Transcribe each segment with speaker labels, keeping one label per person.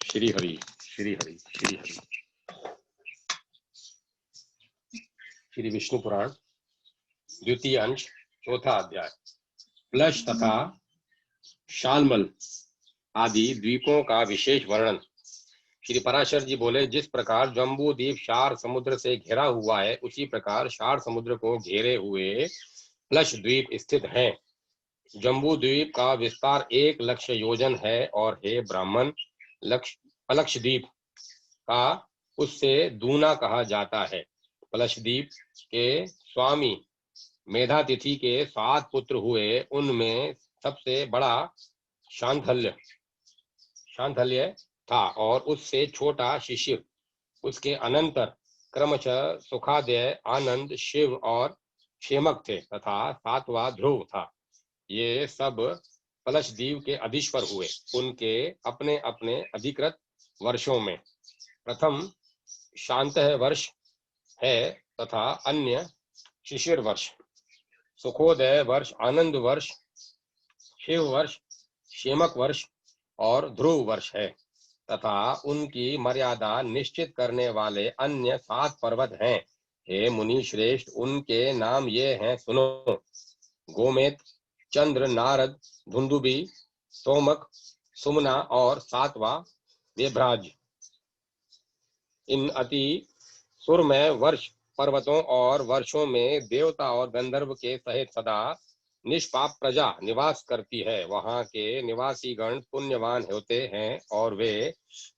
Speaker 1: श्री हरि श्री हरि श्री हरि। श्री विष्णु पुराण द्वितीय अंश चौथा अध्याय। प्लश तथा शालमल आदि द्वीपों का विशेष वर्णन। श्री पराशर जी बोले, जिस प्रकार जम्बू द्वीप शार समुद्र से घिरा हुआ है, उसी प्रकार शार समुद्र को घेरे हुए प्लश द्वीप स्थित हैं। जम्बू द्वीप का विस्तार 1,00,000 योजन है और हे ब्राह्मण, पलक्षद्वीप का उससे दूना कहा जाता है। पलक्षद्वीप के स्वामी मेधातिथि के 7 पुत्र हुए। उनमें सबसे बड़ा शांतल्य था और उससे छोटा शिशिर। उसके अनंतर क्रमशः सुखादेय, आनंद, शिव और क्षेमक थे तथा 7वां ध्रुव था। ये सब पलशद्वीप के अधीश्वर हुए। उनके अपने अपने अधिकृत वर्षों में प्रथम शांत वर्ष है तथा अन्य शिशिर वर्ष, सुखोदय वर्ष, आनंद वर्ष, शिव वर्ष, क्षेमक वर्ष और ध्रुव वर्ष है तथा उनकी मर्यादा निश्चित करने वाले अन्य 7 पर्वत हैं। हे मुनि श्रेष्ठ, उनके नाम ये हैं, सुनो। गोमेत, चंद्र, नारद, धुंदुबी, सोमक, सुमना और 7वां वेभ्राज। इन अति सुरमय वर्ष पर्वतों और वर्षों में देवता और गंधर्व के सहित सदा निष्पाप प्रजा निवास करती है। वहां के निवासी गण पुण्यवान होते हैं और वे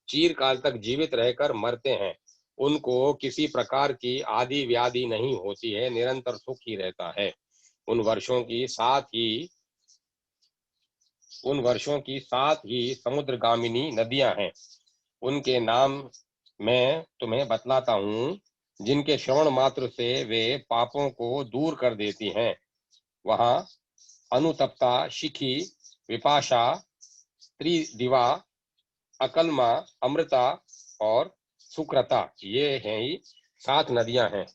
Speaker 1: चिरकाल तक जीवित रहकर मरते हैं। उनको किसी प्रकार की आदि व्याधि नहीं होती है, निरंतर सुख ही रहता है। उन वर्षों की 7 ही समुद्रगामिनी नदियां हैं। उनके नाम मैं तुम्हें बतलाता हूँ, जिनके श्रवण मात्र से वे पापों को दूर कर देती हैं। वहां अनुतप्ता, शिखी, विपाशा, त्रिदिवा, अकलमा, अमृता और सुक्रता, ये हैं ही 7 नदियां हैं।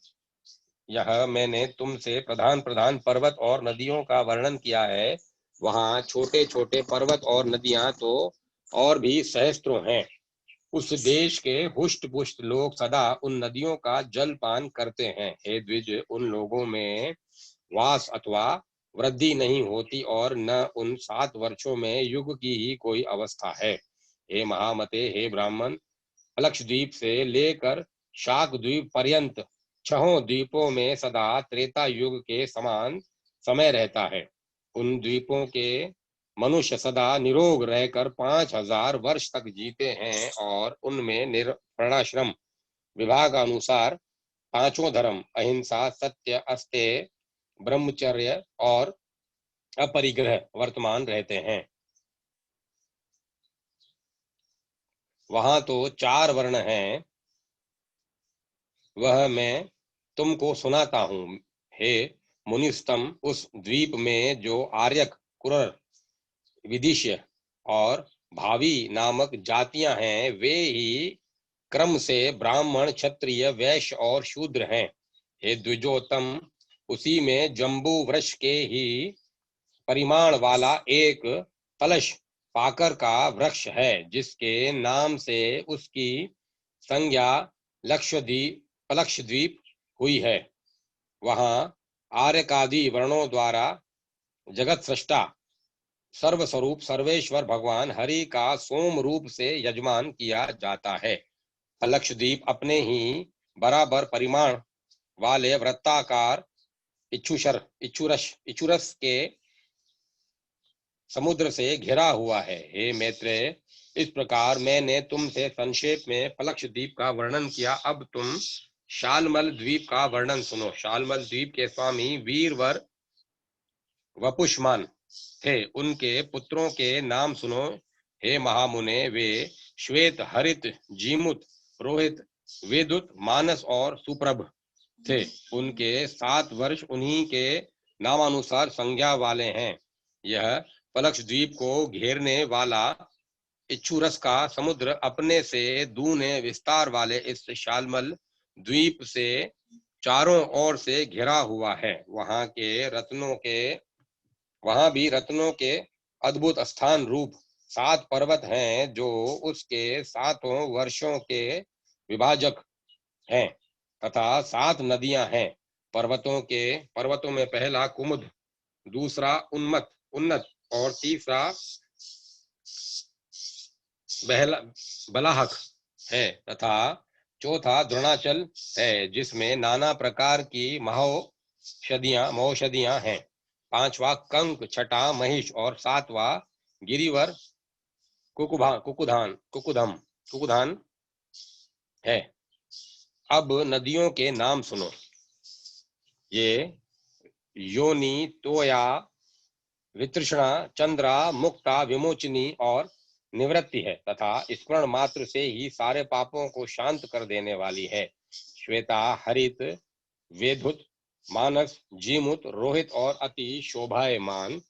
Speaker 1: यह मैंने तुमसे प्रधान प्रधान पर्वत और नदियों का वर्णन किया है। वहां छोटे छोटे पर्वत और नदियां तो और भी सहस्त्रों हैं। उस देश के हुष्ट पुष्ट लोग सदा उन नदियों का जल पान करते हैं। हे द्विज, उन लोगों में वास अथवा वृद्धि नहीं होती और न उन 7 वर्षों में युग की ही कोई अवस्था है। हे महामते, हे ब्राह्मण, पलक्षद्वीप से लेकर शाक द्वीप पर्यंत 6 द्वीपों में सदा त्रेता युग के समान समय रहता है। उन द्वीपों के मनुष्य सदा निरोग रहकर 5,000 वर्ष तक जीते हैं और उनमें वर्णाश्रम विभाग अनुसार 5 धर्म, अहिंसा, सत्य, अस्तेय, ब्रह्मचर्य और अपरिग्रह वर्तमान रहते हैं। वहां तो 4 वर्ण हैं, वह मैं तुमको सुनाता हूँ। हे मुनिस्तम, उस द्वीप में जो आर्यक, कुरर, विदिश्य और भावी नामक जातियां हैं, वे ही क्रम से ब्राह्मण, क्षत्रिय, वैश्य और शूद्र हैं। हे द्विजोत्तम, उसी में जम्बू वृक्ष के ही परिमाण वाला एक पलश पाकर का वृक्ष है, जिसके नाम से उसकी संज्ञा पलक्षद्वीप हुई है। वहां आर्यकादि वर्णों द्वारा जगत सृष्टा सर्वस्वरूप सर्वेश्वर भगवान हरि का सोम रूप से यजमान किया जाता है। पलक्षद्वीप अपने ही बराबर परिमाण वाले वृत्ताकार इच्छुरस के समुद्र से घिरा हुआ है। हे मैत्रेय, इस प्रकार मैंने तुमसे संक्षेप में पलक्षद्वीप का वर्णन किया। अब तुम शालमल द्वीप का वर्णन सुनो। शालमल द्वीप के स्वामी वीरवर वपुष्मान थे। उनके पुत्रों के नाम सुनो। हे महामुने, वे श्वेत, हरित, जीमुत, रोहित, वेदुत, मानस और सुप्रभ थे। उनके 7 वर्ष उन्हीं के नामानुसार संज्ञा वाले हैं। यह पलक्षद्वीप को घेरने वाला इच्छुरस का समुद्र अपने से दूने विस्तार वाले इस शालमल द्वीप से चारों ओर से घिरा हुआ है। वहां भी रत्नों के अद्भुत स्थान रूप 7 पर्वत हैं जो उसके 7 वर्षों के विभाजक हैं, तथा 7 नदियां हैं। पर्वतों में पहला कुमुद, दूसरा उन्नत और तीसरा बलाहक है, तथा चौथा द्रोणाचल है, जिसमें नाना प्रकार की महौषधियां हैं। 5वां कंक, छठा महिष और 7वां गिरिवर कुकुधान है। अब नदियों के नाम सुनो। ये योनि, तोया, वितृष्णा, चंद्रा, मुक्ता, विमोचनी और निवृत्ति है, तथा स्मरण मात्र से ही सारे पापों को शांत कर देने वाली है। श्वेता, हरित, वेदुत, मानस, जीमुत, रोहित और अति शोभायमान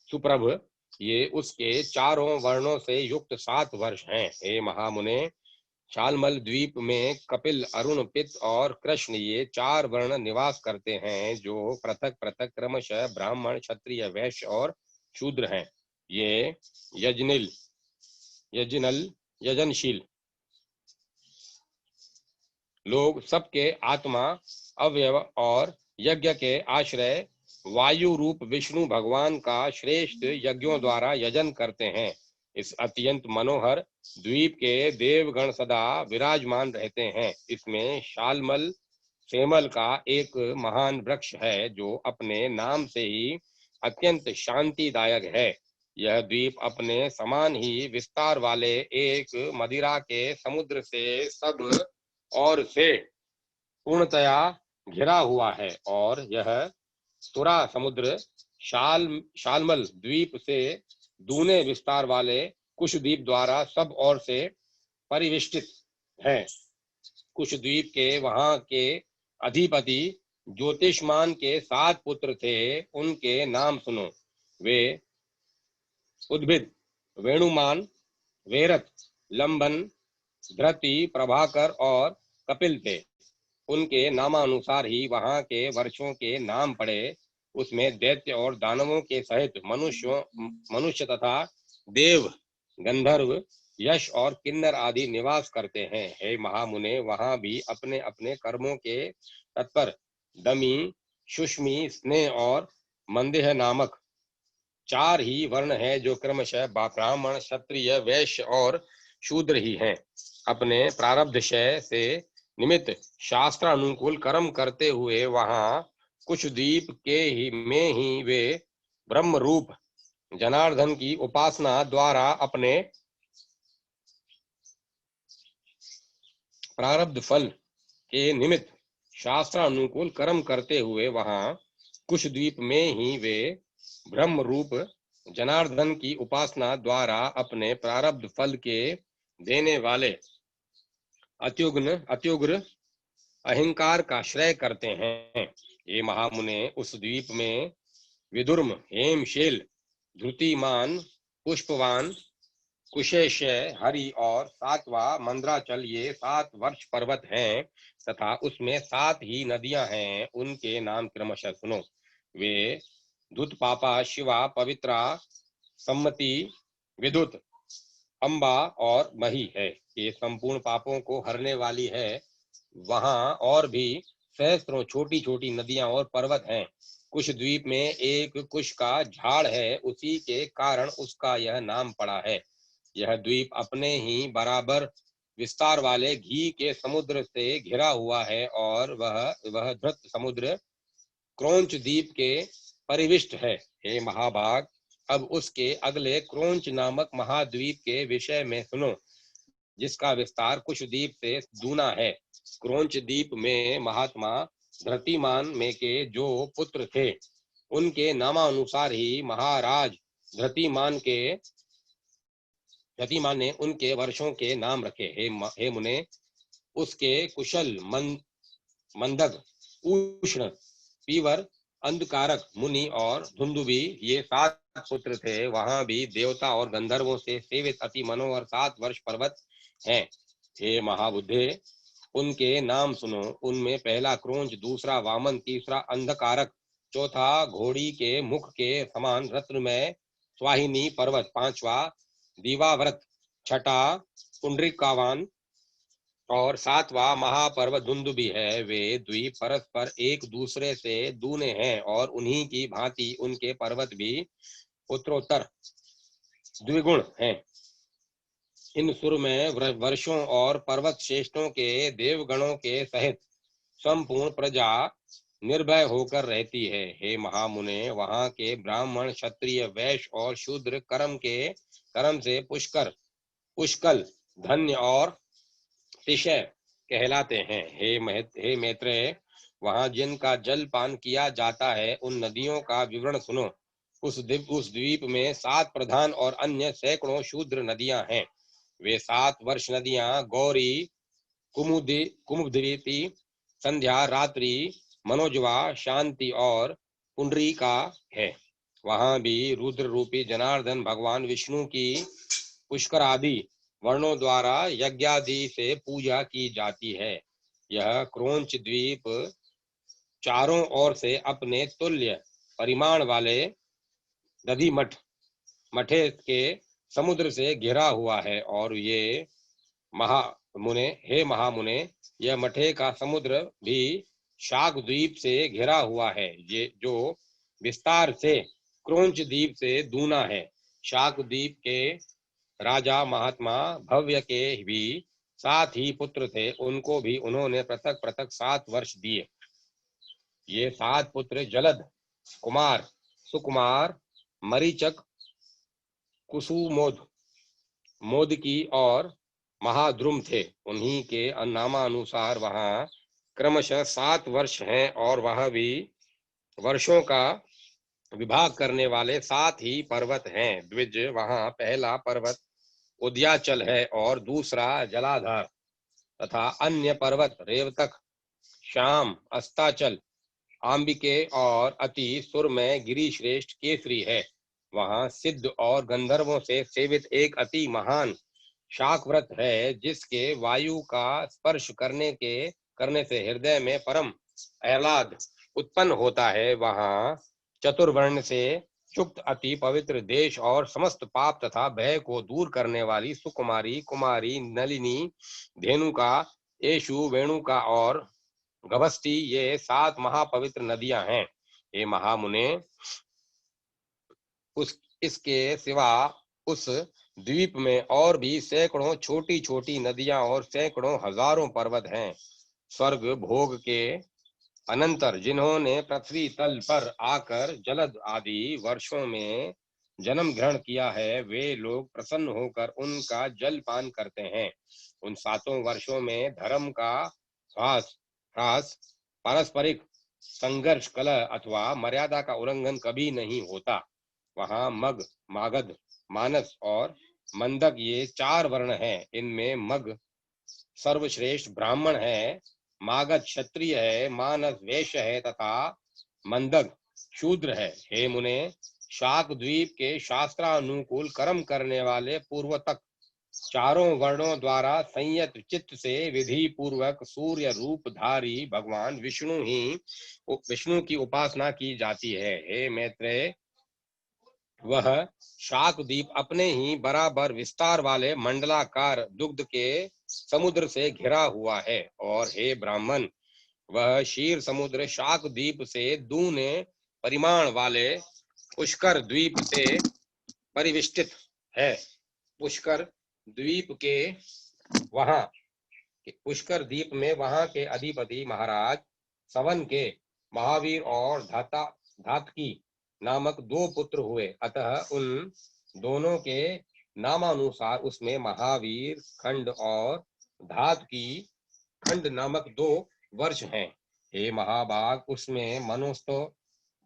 Speaker 1: सुप्रभ, ये उसके चारों वर्णों से युक्त 7 वर्ष हैं। हे महामुने, शालमल द्वीप में कपिल, अरुण, पित्त और कृष्ण, ये 4 वर्ण निवास करते हैं, जो पृथक पृथक क्रमशः ब्राह्मण, क्षत्रिय, वैश्य और शूद्र हैं। ये यजनशील लोग सबके आत्मा, अवयव और यज्ञ के आश्रय वायु रूप विष्णु भगवान का श्रेष्ठ यज्ञों द्वारा यजन करते हैं। इस अत्यंत मनोहर द्वीप के देवगण सदा विराजमान रहते हैं। इसमें शालमल सेमल का एक महान वृक्ष है, जो अपने नाम से ही अत्यंत शांतिदायक है। यह द्वीप अपने समान ही विस्तार वाले एक मदिरा के समुद्र से सब और से पूर्णतया घिरा हुआ है, और यह तुरा समुद्र शालमल द्वीप से दूने विस्तार वाले कुश द्वीप द्वारा सब ओर से परिवेष्टित है। कुश द्वीप के वहां के अधिपति ज्योतिष्मान के 7 पुत्र थे। उनके नाम सुनो। वे उद्भिद, वेणुमान, वेरत, लंबन, धृति, प्रभाकर और कपिल थे। उनके नामानुसार ही वहां के वर्षों के नाम पड़े। उसमें दैत्य और दानवों के सहित मनुष्य तथा देव, गंधर्व, यश और किन्नर आदि निवास करते हैं। हे महामुने, वहां भी अपने अपने कर्मों के तत्पर दमी, सुष्मी, स्नेह और मंदेह नामक 4 ही वर्ण हैं, जो क्रमशः ब्राह्मण, क्षत्रिय, वैश्य और शूद्र ही हैं। अपने प्रारब्धशय से निमित्त शास्त्र अनुकूल कर्म करते हुए वहां कुछ द्वीप के में ही वे ब्रह्म रूप जनार्दन की उपासना द्वारा अपने प्रारब्ध फल के निमित्त शास्त्र अनुकूल कर्म करते हुए वहां कुछ द्वीप में ही वे ब्रह्म रूप जनार्दन की उपासना द्वारा अपने प्रारब्ध फल के देने वाले अत्युग्र अहंकार का श्रय करते हैं। ये महामुने, उस द्वीप में विदुर्म, हेमशेल, धृतिमान, पुष्पवान, कुशेशय, हरि और 7वां मंद्राचल, ये 7 वर्ष पर्वत हैं, तथा उसमें 7 ही नदियां हैं। उनके नाम क्रमशः सुनो। वे धुतपापा, शिवा, पवित्रा, सम्मति, विदुत, अंबा और मही है। ये संपूर्ण पापों को हरने वाली है। वहां और भी सहस्त्रों छोटी छोटी नदियां और पर्वत हैं। कुश द्वीप में एक कुश का झाड़ है, उसी के कारण उसका यह नाम पड़ा है। यह द्वीप अपने ही बराबर विस्तार वाले घी के समुद्र से घिरा हुआ है, और वह धृत समुद्र क्रोंच द्वीप के परिविष्ट है। हे महाभाग, अब उसके अगले क्रोंच नामक महाद्वीप के विषय में सुनो, जिसका विस्तार कुश द्वीप से दूना है। क्रोंच द्वीप में महात्मा धृतिमान में के जो पुत्र थे, उनके नामानुसार ही महाराज धृतिमान ने उनके वर्षों के नाम रखे। हे मुने, उसके कुशल, मंदक, उष्ण, पीवर, अंधकारक, मुनि और धुंधुबी, ये 7 पुत्र थे। वहां भी देवता और गंधर्वों से सेवित अति मनोहर 7 वर्ष पर्वत हैं। हे महाबुद्धे, उनके नाम सुनो। उनमें पहला क्रोंच, दूसरा वामन, तीसरा अंधकारक, चौथा घोड़ी के मुख के समान रत्नमय स्वाहिनी पर्वत, 5वां दीवाव्रत, छठा पुंडरीकावान और सातवां महापर्वत दुंदुभी है। वे द्वीप परस्पर एक दूसरे से दूने हैं और उन्हीं की भांति उनके पर्वत भी उत्तरोत्तर द्विगुण हैं। इन सुर में वर्षों और पर्वत श्रेष्ठों के देवगणों के सहित संपूर्ण प्रजा निर्भय होकर रहती है। हे महामुने, वहां के ब्राह्मण, क्षत्रिय, वैश्य और शूद्र कर्म से पुष्कल, धन्य और अतिशय कहलाते हैं। हे मैत्रेय, वहां जिनका जल पान किया जाता है उन नदियों का विवरण सुनो। उस द्वीप में 7 प्रधान और अन्य सैकड़ों शूद्र नदियां हैं। वे 7 वर्ष नदियां गौरी, कुमुद्वती, संध्या, रात्रि, मनोजवा, शांति और पुंडरीका है। वहां भी रुद्र रूपी जनार्दन भगवान विष्णु की पुष्कर आदि वर्णों द्वारा यज्ञादि से पूजा की जाती है। यह क्रोंच द्वीप चारों ओर से अपने तुल्य परिमाण वाले दधि मठे के समुद्र से घिरा हुआ है। और हे महामुने, यह मठे का समुद्र भी शाक द्वीप से घिरा हुआ है, ये जो विस्तार से क्रोंच द्वीप से दूना है। शाक द्वीप के राजा महात्मा भव्य के भी 7 ही पुत्र थे। उनको भी उन्होंने पृथक पृथक 7 वर्ष दिए। ये 7 पुत्र जलद, कुमार, सुकुमार, मरीचक, कुसुमोद, मोदकी और महाद्रुम थे। उन्हीं के नामानुसार वहां क्रमशः 7 वर्ष हैं और वह भी वर्षों का विभाग करने वाले 7 ही पर्वत हैं। द्विज, वहां पहला पर्वत उद्याचल है और दूसरा जलाधार तथा अन्य पर्वत रेवतक, श्याम, अस्ताचल, आंबिके और अति सुरमय गिरिश्रेष्ठ केसरी है। वहां सिद्ध और गंधर्वों से सेवित एक अति महान शाकव्रत है, जिसके वायु का स्पर्श करने से हृदय में परम आह्लाद उत्पन्न होता है। वहां चतुर्वर्ण से युक्त अति पवित्र देश और समस्त पाप तथा भय को दूर करने वाली सुकुमारी, कुमारी, नलिनी, धेनुका, येषु, वेणुका और गभस्ती, ये 7 महापवित्र नदियां हैं। हे महामुने, इसके सिवा उस द्वीप में और भी सैकड़ों छोटी छोटी नदियां और सैकड़ों हजारों पर्वत हैं। स्वर्ग भोग के अनंतर जिन्होंने पृथ्वी तल पर आकर जलद आदि वर्षों में जन्म ग्रहण किया है, वे लोग प्रसन्न होकर उनका जल पान करते हैं। उन 7 वर्षों में धर्म का ह्रास, पारस्परिक संघर्ष, कलह अथवा मर्यादा का उल्लंघन कभी नहीं होता। वहां मग, मागध, मानस और मंदक, ये 4 वर्ण हैं। इनमें मग सर्वश्रेष्ठ ब्राह्मण है, मागध क्षत्रिय है, मानस वैश्य है तथा मंदक शूद्र है। हे मुने, शाक द्वीप के शास्त्रानुकूल कर्म करने वाले पूर्वतक चारों वर्णों द्वारा संयत चित्त से विधि पूर्वक सूर्य रूपधारी भगवान विष्णु की उपासना की जाती है। हे मैत्रेय, वह शाकद्वीप अपने ही बराबर विस्तार वाले मंडलाकार दुग्ध के समुद्र से घिरा हुआ है। और हे ब्राह्मण, वह क्षीर समुद्र शाकद्वीप से दूने परिमाण वाले पुष्कर द्वीप से परिविष्टित है। पुष्कर द्वीप में वहां के अधिपति महाराज सवन के महावीर और धातकी नामक 2 पुत्र हुए। अतः उन दोनों के नामानुसार उसमें महावीर खंड और धातकी खंड नामक 2 वर्ष हैं। हे महाभाग, उसमें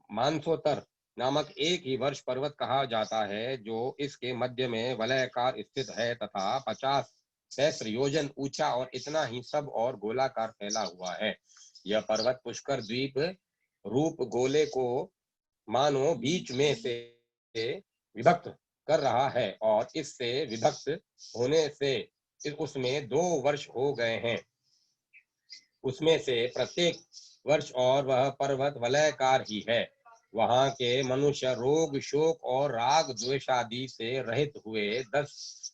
Speaker 1: मानसोत्तर नामक एक ही वर्ष पर्वत कहा जाता है, जो इसके मध्य में वलयाकार स्थित है तथा 50 सहस्त्र योजन ऊंचा और इतना ही सब और गोलाकार फैला हुआ है। यह पर्वत पुष्कर द्वीप रूप गोले को मानो बीच में से विभक्त कर रहा है और इससे विभक्त होने से उसमें 2 वर्ष हो गए हैं। उसमें से प्रत्येक वर्ष और वह पर्वत वलयाकार ही है। वहां के मनुष्य रोग शोक और राग द्वेष आदि से रहित हुए 10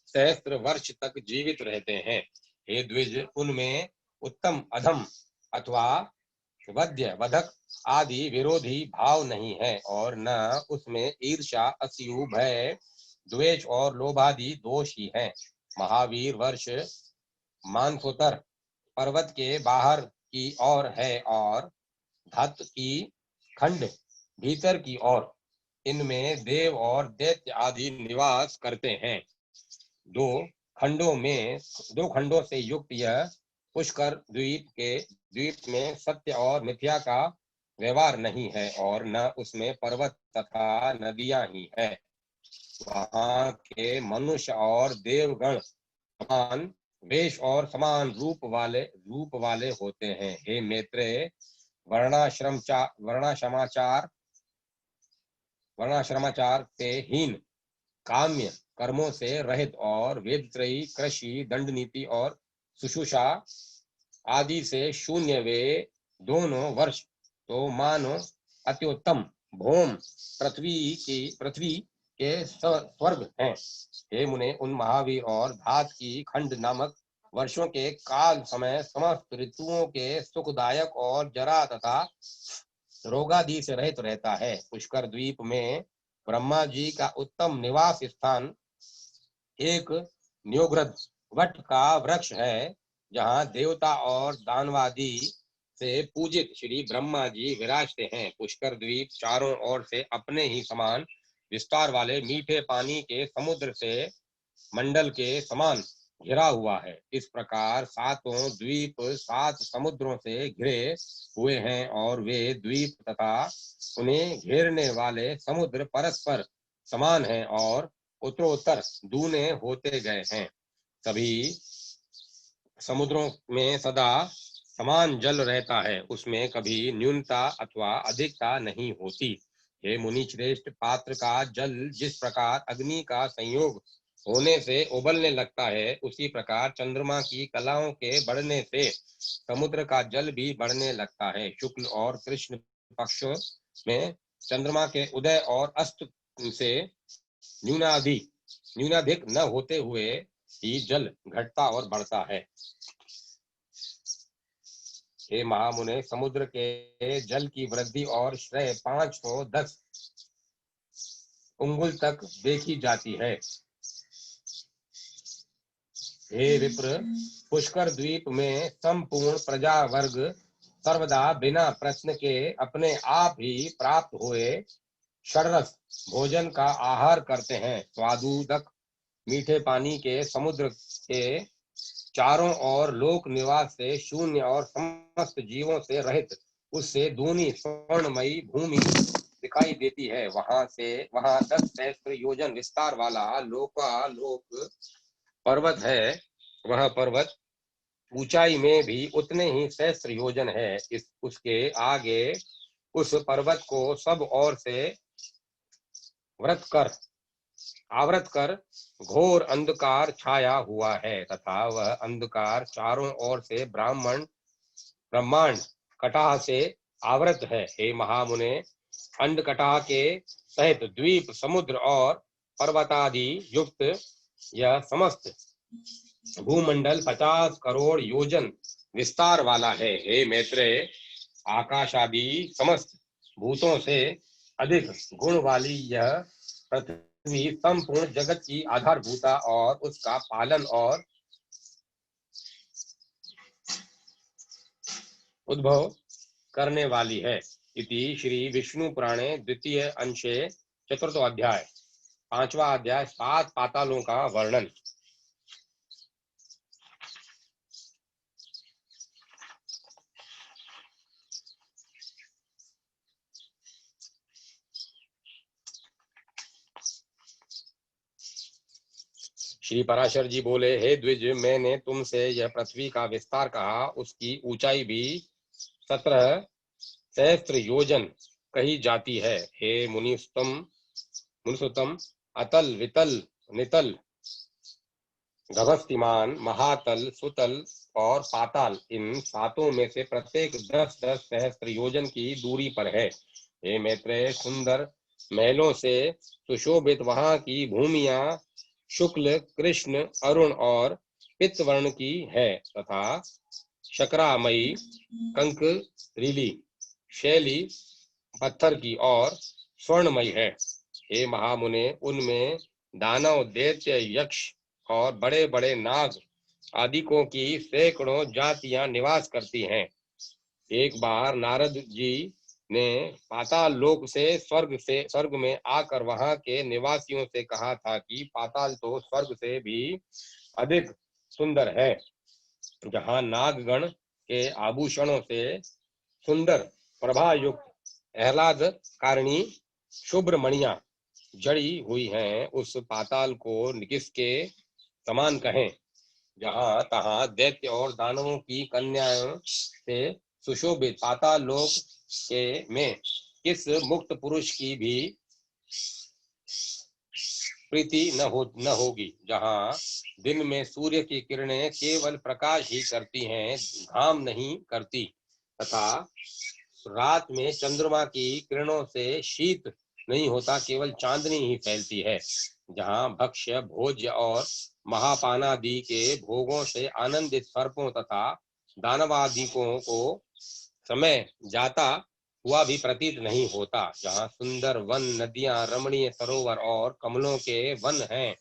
Speaker 1: सहस्त्र वर्ष तक जीवित रहते हैं। हे द्विज, उनमें उत्तम अधम अथवा वध्य वधक आदि विरोधी भाव नहीं है, और न उसमें ईर्ष्या असूय भय द्वेष और लोभादि दोष ही है। महावीर वर्ष मानसोत्तर पर्वत के बाहर की ओर है और धातु की खंड भीतर की ओर। इनमें देव और दैत्य आदि निवास करते हैं। दो दो खंडों से युक्त यह पुष्कर द्वीप में सत्य और मिथ्या का व्यवहार नहीं है, और न उसमें पर्वत तथा नदियां ही है। वहां के मनुष्य और देवगण समान वेश और समान रूप वाले होते हैं। हे मैत्रेय, वर्णाश्रमाचार वर्णाश्रमाचार से हीन, काम्य कर्मों से रहित और वेदत्रयी कृषि दंड नीति और सुषुषा आदि से शून्य वे दोनों वर्ष तो मानो अत्युत्तम भौम पृथ्वी के स्वर्ग हैं। हे मुने, उन महावीर और धात की खंड नामक वर्षों के काल समय समस्त ऋतुओं के सुखदायक और जरा तथा रोगादि से रहित रहता है। पुष्कर द्वीप में ब्रह्मा जी का उत्तम निवास स्थान एक न्योघ्रद वट का वृक्ष है, जहाँ देवता और दानवादी से पूजित श्री ब्रह्मा जी विराजते हैं। पुष्कर द्वीप चारों ओर से अपने ही समान विस्तार वाले मीठे पानी के समुद्र से मंडल के समान घिरा हुआ है। इस प्रकार सातों द्वीप 7 समुद्रों से घिरे हुए हैं, और वे द्वीप तथा उन्हें घेरने वाले समुद्र परस्पर समान हैं और उत्तरोत्तर दूने होते गए हैं। सभी समुद्रों में सदा समान जल रहता है, उसमें कभी न्यूनता अथवा अधिकता नहीं होती। हे मुनि श्रेष्ठ, पात्र का जल जिस प्रकार अग्नि का संयोग होने से उबलने लगता है, उसी प्रकार चंद्रमा की कलाओं के बढ़ने से समुद्र का जल भी बढ़ने लगता है। शुक्ल और कृष्ण पक्षों में चंद्रमा के उदय और अस्त से न्यूनाधिक न होते हुए ही जल घटता और बढ़ता है। हे महामुने, समुद्र के जल की वृद्धि और श्रेय 510 उंगुल तक देखी जाती है। हे विप्र, पुष्कर द्वीप में संपूर्ण प्रजा वर्ग सर्वदा बिना प्रश्न के अपने आप ही प्राप्त हुए षड्रस भोजन का आहार करते हैं। स्वादुदक मीठे पानी के समुद्र के चारों ओर लोक निवास से शून्य और समस्त जीवों से रहित उससे दूनी स्वर्णमयी भूमि दिखाई देती है। वहां 10 सहस्त्र योजन विस्तार वाला लोकालोक पर्वत है। वह पर्वत ऊंचाई में भी उतने ही सहस्त्र योजन है। उसके आगे उस पर्वत को सब ओर से आवृत कर घोर अंधकार छाया हुआ है, तथा वह अंधकार चारों ओर से ब्रह्मांड कटाह से आवृत है। हे महामुने, अंडकटाह के सहित द्वीप समुद्र और पर्वतादि युक्त यह समस्त भूमंडल 50 करोड़ योजन विस्तार वाला है। हे मैत्रेय, आकाश आदि समस्त भूतों से अधिक गुण वाली यह पृथ्वी संपूर्ण जगत की आधारभूता और उसका पालन और उद्भव करने वाली है। इति श्री विष्णु पुराणे द्वितीय अंशे 4th अध्याय 5वां अध्याय 7 पातालों का वर्णन। श्री पराशर जी बोले, हे द्विज, मैंने तुमसे यह पृथ्वी का विस्तार कहा, उसकी ऊंचाई भी 17 सहस्त्र योजन कही जाती है। हे मुनिसुतम, अतल वितल नितल गभस्तिमान महातल सुतल और पाताल, इन सातों में से प्रत्येक 10-10 सहस्त्र योजन की दूरी पर है। हे मैत्रेय, सुंदर महलों से सुशोभित वहां की भूमियां शुक्ल, कृष्ण, अरुण और पित्तवर्ण की है तथा शकरामयी, कंकरीली, शैली पत्थर की और स्वर्णमयी है। हे महामुने, उनमें दानव, दैत्य, यक्ष और बड़े बड़े नाग आदिकों की सैकड़ों जातियां निवास करती हैं। एक बार नारद जी ने पाताल लोक से स्वर्ग में आकर वहां के निवासियों से कहा था कि पाताल तो स्वर्ग से भी अधिक सुंदर है, जहां नागगण के आभूषणों से सुंदर प्रभा युक्त आह्लाद कारिणी शुभ्र मणियां जड़ी हुई हैं। उस पाताल को किसके समान कहें, जहां तहां दैत्य और दानवों की कन्याओं से सुशोभित पाताल लोक के में किस मुक्त पुरुष की भी प्रीति न होगी, जहां दिन में सूर्य की किरणें केवल प्रकाश ही करती हैं, घाम नहीं करती, तथा रात में चंद्रमा की किरणों से शीत नहीं होता, केवल चांदनी ही फैलती है, जहां भक्ष्य, भोज्य और महापानादि के भोगों से आनंदित सर्पों तथा दानवादिकों को समय जाता हुआ भी प्रतीत नहीं होता, जहां सुंदर वन, नदियां, रमणीय सरोवर और कमलों के वन हैं,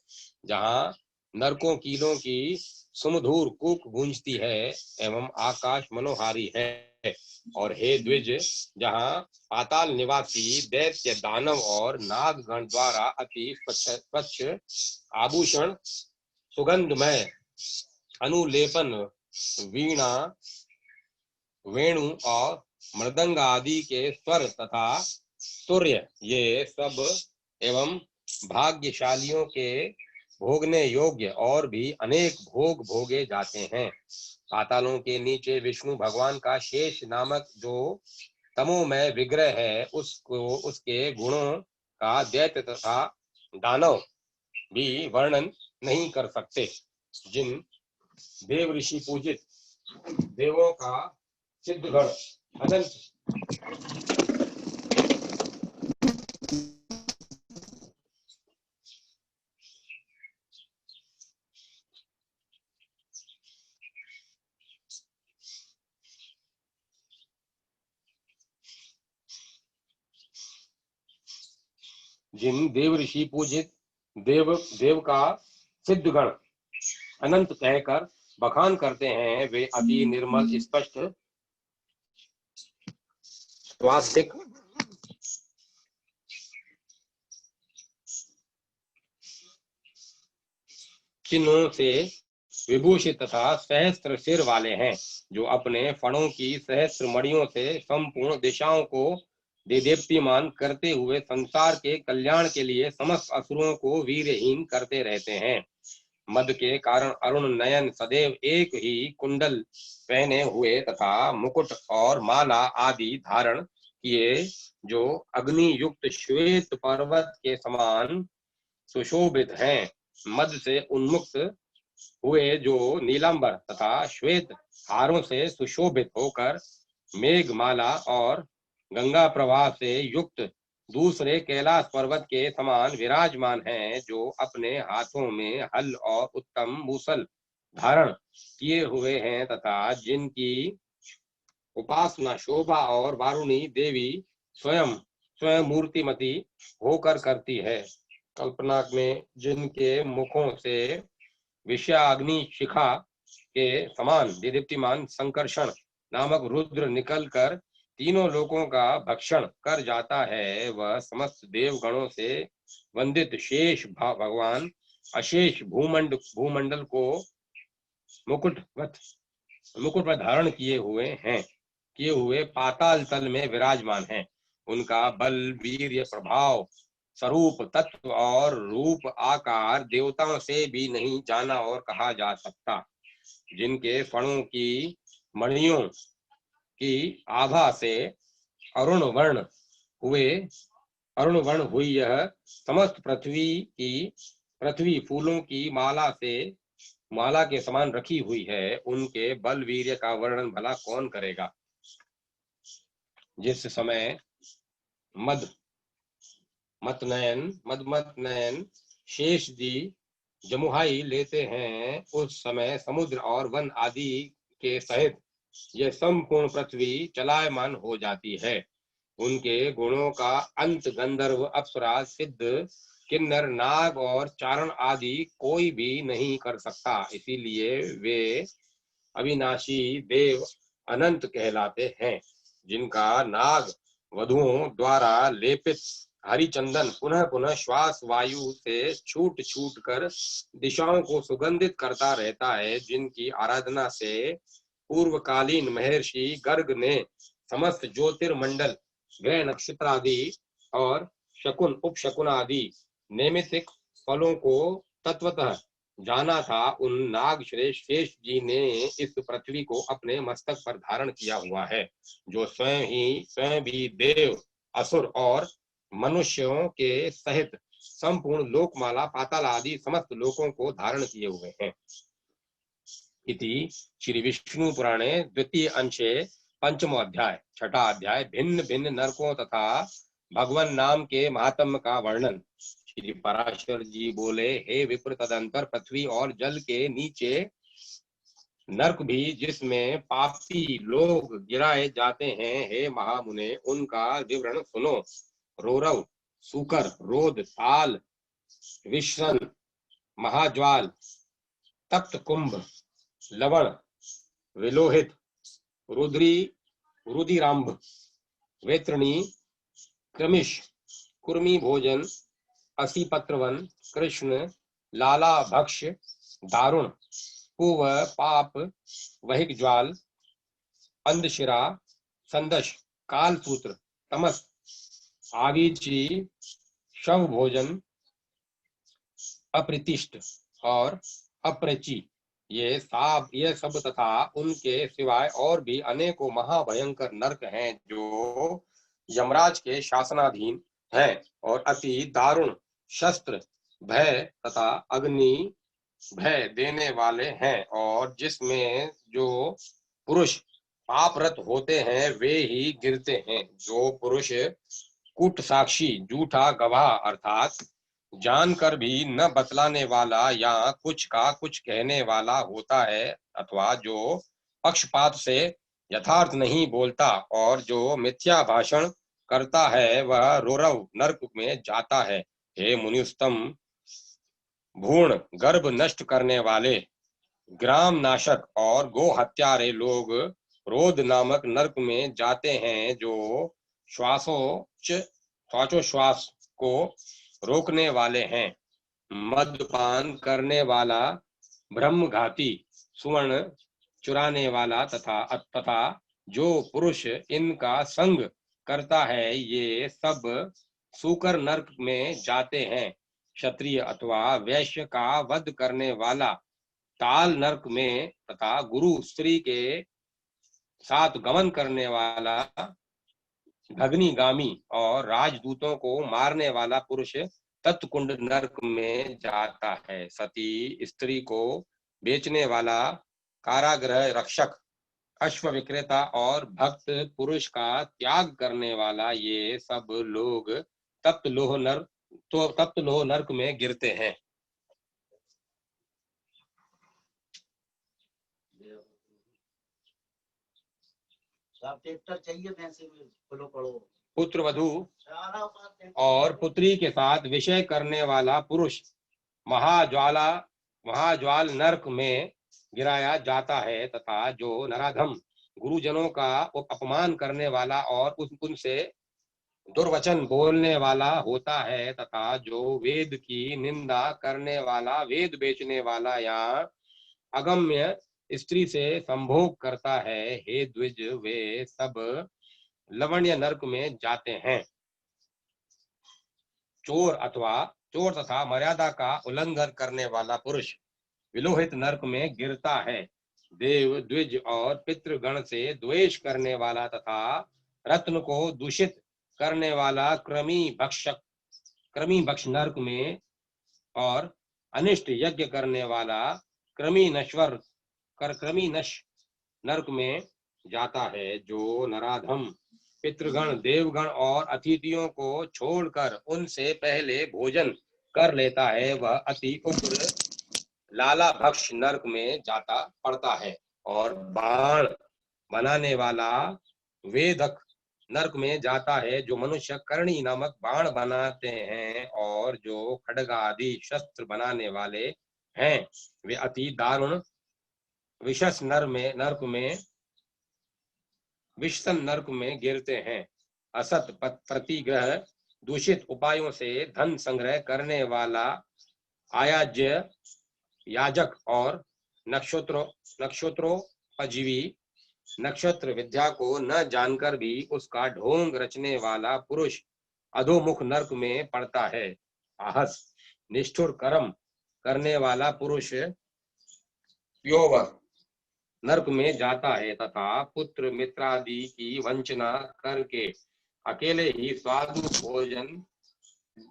Speaker 1: जहां नरकों कीलों की सुमधुर कूक गूंजती है एवं आकाश मनोहारी है। और हे द्विज, जहां पाताल निवासी दैत्य, दानव और नागगण द्वारा अति स्वच्छ आभूषण, सुगंधमय अनुलेपन, वीणा, वेणु और मृदंग आदि के स्वर तथा सूर्य, ये सब एवं भाग्यशालियों के भोगने योग्य और भी अनेक भोग भोगे जाते हैं। पातालों के नीचे विष्णु भगवान का शेष नामक जो तमोमय विग्रह है, उसको उसके गुणों का दैत्य तथा दानव भी वर्णन नहीं कर सकते। जिन देव ऋषि पूजित देवों का सिद्धगण अनंत जिन देव ऋषि पूजित देव का सिद्धगण अनंत कहकर बखान करते हैं, वे अति निर्मल, स्पष्ट, स्वास्तिक, चिन्हों से विभूषित तथा सहस्त्र सिर वाले हैं, जो अपने फणों की सहस्त्र मणियों से संपूर्ण दिशाओं को देदीप्यमान करते हुए संसार के कल्याण के लिए समस्त असुरों को वीरहीन करते रहते हैं। मद के कारण अरुण नयन सदैव एक ही कुंडल पहने हुए तथा मुकुट और माला आदि धारण किए, जो अग्नि युक्त श्वेत पर्वत के समान सुशोभित हैं, मद से उन्मुक्त हुए जो नीलांबर तथा श्वेत हारों से सुशोभित होकर मेघमाला और गंगा प्रवाह से युक्त दूसरे कैलाश पर्वत के समान विराजमान हैं, जो अपने हाथों में हल और उत्तम मूसल धारण किए हुए हैं तथा जिनकी उपासना शोभा और वारुणी देवी स्वयं स्वयं मूर्तिमती होकर करती है। कल्पना में जिनके मुखों से विषयाग्नि शिखा के समान दीप्तिमान संकर्षण नामक रुद्र निकलकर तीनों लोकों का भक्षण कर जाता है, वह समस्त देवगणों से वंदित शेष भगवान अशेष भूमंडल को मुकुट पर धारण किए हुए पाताल तल में विराजमान हैं। उनका बल, वीर्य, प्रभाव, स्वरूप, तत्व और रूप आकार देवताओं से भी नहीं जाना और कहा जा सकता। जिनके फणों की मणियों की आभा से अरुण वर्ण हुई यह समस्त पृथ्वी फूलों की माला के समान रखी हुई है, उनके बल वीर्य का वर्णन भला कौन करेगा। जिस समय मदमत नयन शेष जी जमुहाई लेते हैं, उस समय समुद्र और वन आदि के सहित यह संपूर्ण पृथ्वी चलायमान हो जाती है। उनके गुणों का अंत गंधर्व, अप्सरा, सिद्ध, किन्नर, नाग और चारण आदि कोई भी नहीं कर सकता। इसीलिए वे अविनाशी देव अनंत कहलाते हैं, जिनका नाग वधुओं द्वारा लेपित हरिचंदन पुनः पुनः श्वास वायु से छूट छूट कर दिशाओं को सुगंधित करता रहता है, जिनकी आराधना से पूर्वकालीन महर्षि गर्ग ने समस्त ज्योतिर्मंडल, ग्रह, नक्षत्र आदि और शकुन, उपशकुन आदि नैमित्तिक फलों को तत्वतः जाना था। उन नाग श्रेष्ठ शेष जी ने इस पृथ्वी को अपने मस्तक पर धारण किया हुआ है, जो स्वयं भी देव, असुर और मनुष्यों के सहित संपूर्ण लोकमाला, पाताल आदि समस्त लोकों को धारण किए हुए हैं। इति श्री विष्णु पुराणे द्वितीय अंशे पंचमो अध्याय, छठा अध्याय, भिन्न भिन्न नरकों तथा भगवान नाम के महात्म्य का वर्णन। श्री पराशर जी बोले, हे विप्र, तदंतर पृथ्वी और जल के नीचे नरक भी, जिसमें पापी लोग गिराए जाते हैं, हे महामुने, उनका विवरण सुनो। रोरव, सूकर, रोद, ताल, विश्रन, महाज्वाल, तप्त कुंभ, लवण, विलोहित, रुधिरांभ, वेत्रणी, क्रमिश, कुर्मी भोजन, असीपत्रवन, कृष्ण, लाला भक्ष, दारुण, कुव, पाप, वहिक ज्वाल, अंधशिरा, संदश, कालसूत्र, तमस, आवीची, शव भोजन, अप्रीतिष्ट और अप्रची, ये सब तथा उनके सिवाय और भी अनेकों महाभयंकर नरक हैं, जो यमराज के शासनाधीन हैं और अति दारुण शस्त्र भय तथा अग्नि भय देने वाले हैं, और जिसमें जो पुरुष पापरत होते हैं वे ही गिरते हैं। जो पुरुष कूट साक्षी, झूठा गवाह अर्थात जानकर भी न बतलाने वाला या कुछ का कुछ कहने वाला होता है, अथवा जो पक्षपात से यथार्थ नहीं बोलता और जो मिथ्या भाषण करता है, वह रोरव नरक में जाता है। हे मुनिस्तम, भ्रूण गर्भ नष्ट करने वाले, ग्राम नाशक और गो हत्यारे लोग रोध नामक नरक में जाते हैं, जो श्वासोच्छ्वास को रोकने वाले हैं। मदपान करने वाला, ब्रह्मघाती, सुवर्ण चुराने वाला तथा जो पुरुष इनका संग करता है, ये सब सूकर नरक में जाते हैं। क्षत्रिय अथवा वैश्य का वध करने वाला ताल नरक में, तथा गुरु स्त्री के साथ गमन करने वाला भग्निगामी और राजदूतों को मारने वाला पुरुष तत्कुंड नरक में जाता है। सती स्त्री को बेचने वाला, कारागृह रक्षक, अश्व विक्रेता और भक्त पुरुष का त्याग करने वाला, ये सब लोग तप्त लोह नरक में गिरते हैं। पुत्र वधु और पुत्री के साथ विषय करने वाला पुरुष महाज्वाल नरक में गिराया जाता है, तथा जो नराधम गुरुजनों का अपमान करने वाला और उनसे दुर्वचन बोलने वाला होता है, तथा जो वेद की निंदा करने वाला, वेद बेचने वाला या अगम्य स्त्री से संभोग करता है, हे द्विज, वे सब लवण्य नरक में जाते हैं। चोर तथा मर्यादा का उल्लंघन करने वाला पुरुष विलोहित नरक में गिरता है। देव, द्विज और पितृगण से द्वेष करने वाला तथा रत्न को दूषित करने वाला क्रमी भक्ष नरक में, और अनिष्ट यज्ञ करने वाला क्रमी नश नरक में जाता है। जो नराधम पितृगण, देवगण और अतिथियों को छोड़कर उनसे पहले भोजन कर लेता है, वह अति उग्र लाला भक्ष नरक में जाता पड़ता है। और बाण बनाने वाला वेदक नरक में जाता है। जो मनुष्य करणी नामक बाण बनाते हैं और जो खड्ग आदि शस्त्र बनाने वाले हैं, वे अति दारुण विषस नरक में गिरते हैं। असत प्रतिग्रह दूषित उपायों से धन संग्रह करने वाला आयाज्य याजक और नक्षत्रोपजीवी नक्षत्र विद्या को न जानकर भी उसका ढोंग रचने वाला पुरुष अधोमुख नरक में पड़ता है। आहस निष्ठुर कर्म करने वाला पुरुष प्योव नरक में जाता है तथा पुत्र मित्रादि की वंचना करके अकेले ही स्वादु भोजन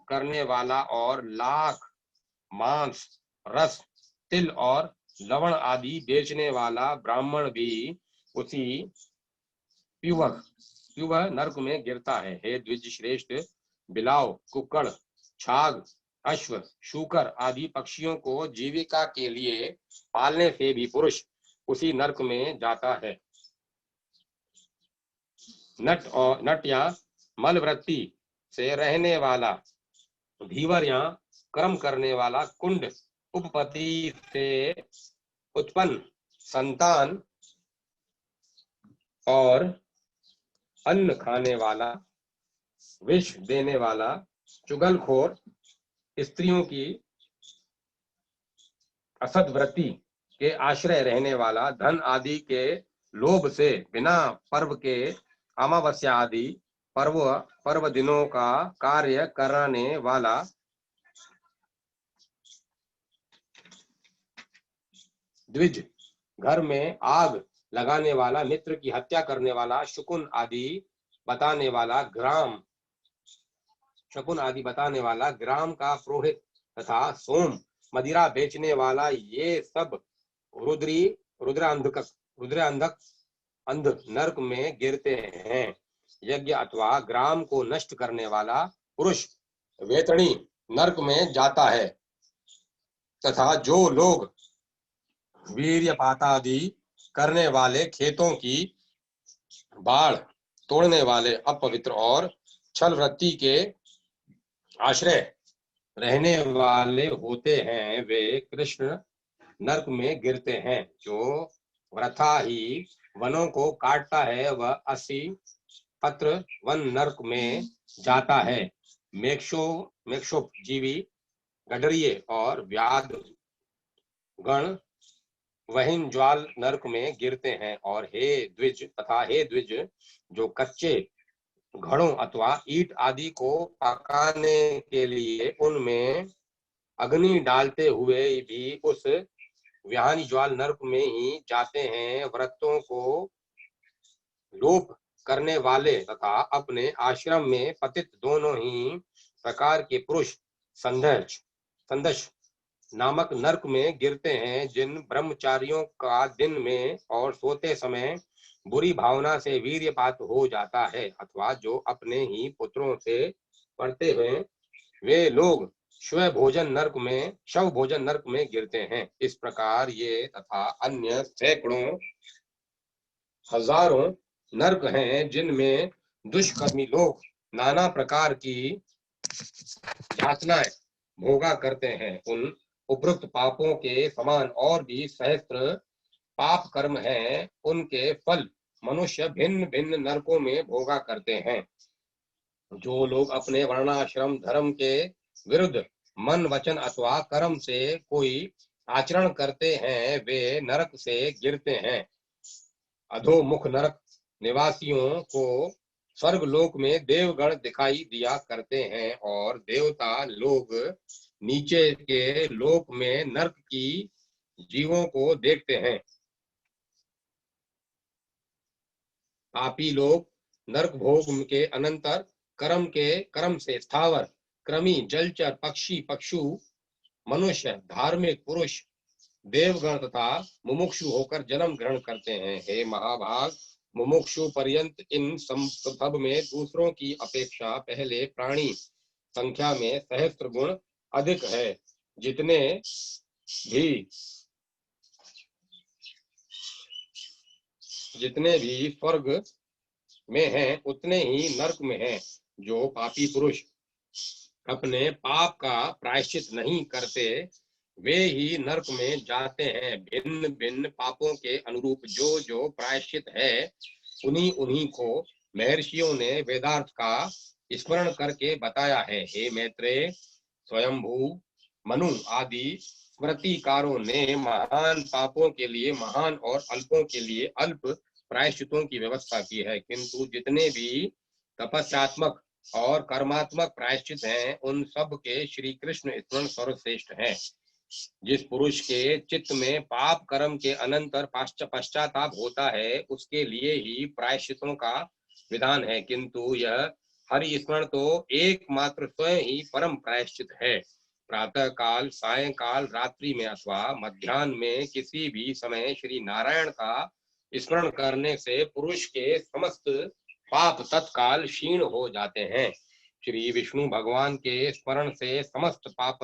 Speaker 1: करने वाला और लाख मांस, रस, तिल और लवण आदि बेचने वाला ब्राह्मण भी उसी प्युव नरक में गिरता है। हे द्विज श्रेष्ठ, बिलाव, कुक्कड़, छाग, अश्व, शूकर आदि पक्षियों को जीविका के लिए पालने से भी पुरुष उसी नरक में जाता है। नट या मलवृत्ति से रहने वाला धीवर या कर्म करने वाला कुंड, उपपति से उत्पन्न संतान और अन्न खाने वाला, विष देने वाला, चुगलखोर, स्त्रियों की असदवृत्ति के आश्रय रहने वाला, धन आदि के लोभ से बिना पर्व के अमावस्या आदि पर्व दिनों का कार्य कराने वाला, द्विज घर में आग लगाने वाला, मित्र की हत्या करने वाला, शकुन आदि बताने वाला, ग्राम का पुरोहित तथा सोम मदिरा बेचने वाला, ये सब रुद्रांधक अंध नरक में गिरते हैं। यज्ञ अथवा ग्राम को नष्ट करने वाला पुरुष वेतणी नरक में जाता है तथा जो लोग वीर्यपातादि करने वाले, खेतों की बाढ़ तोड़ने वाले, अपवित्र और छल वृत्ति के आश्रय रहने वाले होते हैं, वे कृष्ण नरक में गिरते हैं। जो वृथा ही वनों को काटता है, वह 80 पत्र वन नरक में जाता है। मेक्षोपजीवी, गडरिये और व्याध गण वहीन ज्वाल नरक में गिरते हैं। और हे द्विज, जो कच्चे घड़ों अथवा ईंट आदि को पकाने के लिए उनमें अग्नि डालते हुए भी उस व्याहनी ज्वाल नरक में ही जाते हैं। व्रतों को लोप करने वाले तथा अपने आश्रम में पतित दोनों ही प्रकार के पुरुष संदश नामक नरक में गिरते हैं। जिन ब्रह्मचारियों का दिन में और सोते समय बुरी भावना से वीर्यपात हो जाता है अथवा जो अपने ही पुत्रों से पढ़ते हैं, वे लोग शव भोजन नरक में गिरते हैं। इस प्रकार ये तथा अन्य सैकड़ों हजारों नरक हैं जिनमें दुष्कर्मी लोग नाना प्रकार की यातनाएं भोगा करते हैं। उन उपरोक्त पापों के समान और भी सहस्त्र पाप कर्म हैं, उनके फल मनुष्य भिन्न भिन्न नरकों में भोगा करते हैं। जो लोग अपने वर्णाश्रम धर्म के विरुद्ध मन, वचन अथवा कर्म से कोई आचरण करते हैं, वे नरक से गिरते हैं। अधोमुख नरक निवासियों को स्वर्गलोक में देवगण दिखाई दिया करते हैं और देवता लोग नीचे के लोक में नरक की जीवों को देखते हैं। पापी लोग नरक भोग के अनंतर कर्म से स्थावर, क्रमी, जलचर, पक्षी, पक्षु, मनुष्य, धार्मिक पुरुष, देवगण तथा मुमुक्षु होकर जन्म ग्रहण करते हैं। हे महाभाग, मुमुक्षु पर्यंत इन सब में दूसरों की अपेक्षा पहले प्राणी संख्या में सहस्त्र गुण अधिक है। जितने भी स्वर्ग में हैं उतने ही नरक में हैं। जो पापी पुरुष अपने पाप का प्रायश्चित नहीं करते वे ही नरक में जाते हैं। भिन्न भिन्न पापों के अनुरूप जो जो प्रायश्चित है उन्हीं उन्हीं को महर्षियों ने वेदार्थ का स्मरण करके बताया है। हे मैत्रेय, स्वयंभू, मनु आदि स्मृतिकारों ने महान पापों के लिए महान और अल्पों के लिए अल्प प्रायश्चितों की व्यवस्था की है, किंतु जितने भी तपस्यात्मक और कर्मात्मक प्रायश्चित हैं उन सब के श्री कृष्ण स्मरण सर्वश्रेष्ठ है। जिस पुरुष के चित्त में पाप कर्म के अनंतर पश्चाताप होता है उसके लिए ही प्रायश्चितों का विधान है, किंतु यह हरि स्मरण तो एकमात्र स्वयं ही परम प्रायश्चित है। प्रातः काल, सायंकाल, रात्रि में अथवा मध्याह्न में किसी भी समय श्री नारायण का स्मरण करने से पुरुष के समस्त पाप तत्काल क्षीण हो जाते हैं। श्री विष्णु भगवान के स्मरण से समस्त पाप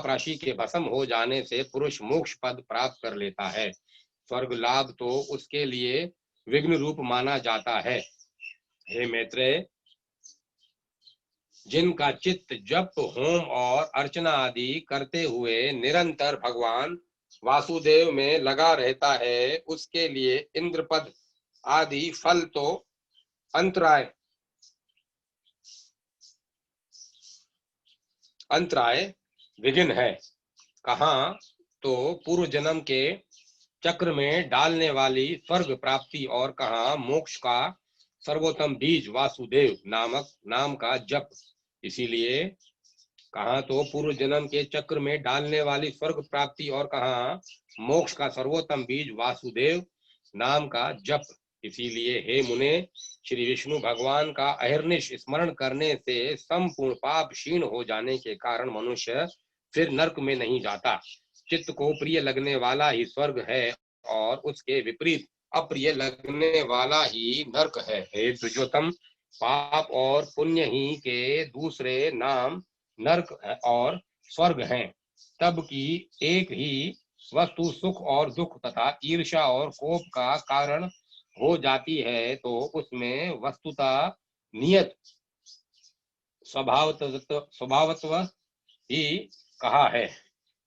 Speaker 1: राशि के भस्म हो जाने से पुरुष मोक्ष पद प्राप्त कर लेता है। स्वर्ग लाभ तो उसके लिए विघ्न रूप माना जाता है। हे मैत्रेय, जिनका चित्त जप, होम और अर्चना आदि करते हुए निरंतर भगवान वासुदेव में लगा रहता है उसके लिए इंद्रपद आदि फल तो अंतराय विघ्न है। कहाँ तो पूर्व जन्म के चक्र में डालने वाली स्वर्ग प्राप्ति और कहाँ मोक्ष का सर्वोत्तम बीज वासुदेव नामक नाम का जप। इसीलिए कहाँ तो पूर्व जन्म के चक्र में डालने वाली स्वर्ग प्राप्ति और कहाँ मोक्ष का सर्वोत्तम बीज वासुदेव नाम का जप। इसीलिए हे मुने, श्री विष्णु भगवान का अहर्निश स्मरण करने से संपूर्ण पाप क्षीण हो जाने के कारण मनुष्य फिर नरक में नहीं जाता। चित्त को प्रिय लगने वाला ही स्वर्ग है और उसके विपरीत अप्रिय लगने वाला ही नरक है। हे द्विजोतम, पाप और पुण्य ही के दूसरे नाम नरक और स्वर्ग हैं। तब की एक ही वस्तु सुख और दुख तथा ईर्ष्या और कोप का कारण हो जाती है तो उसमें वस्तुतः नियत स्वभावत्व ही कहा है,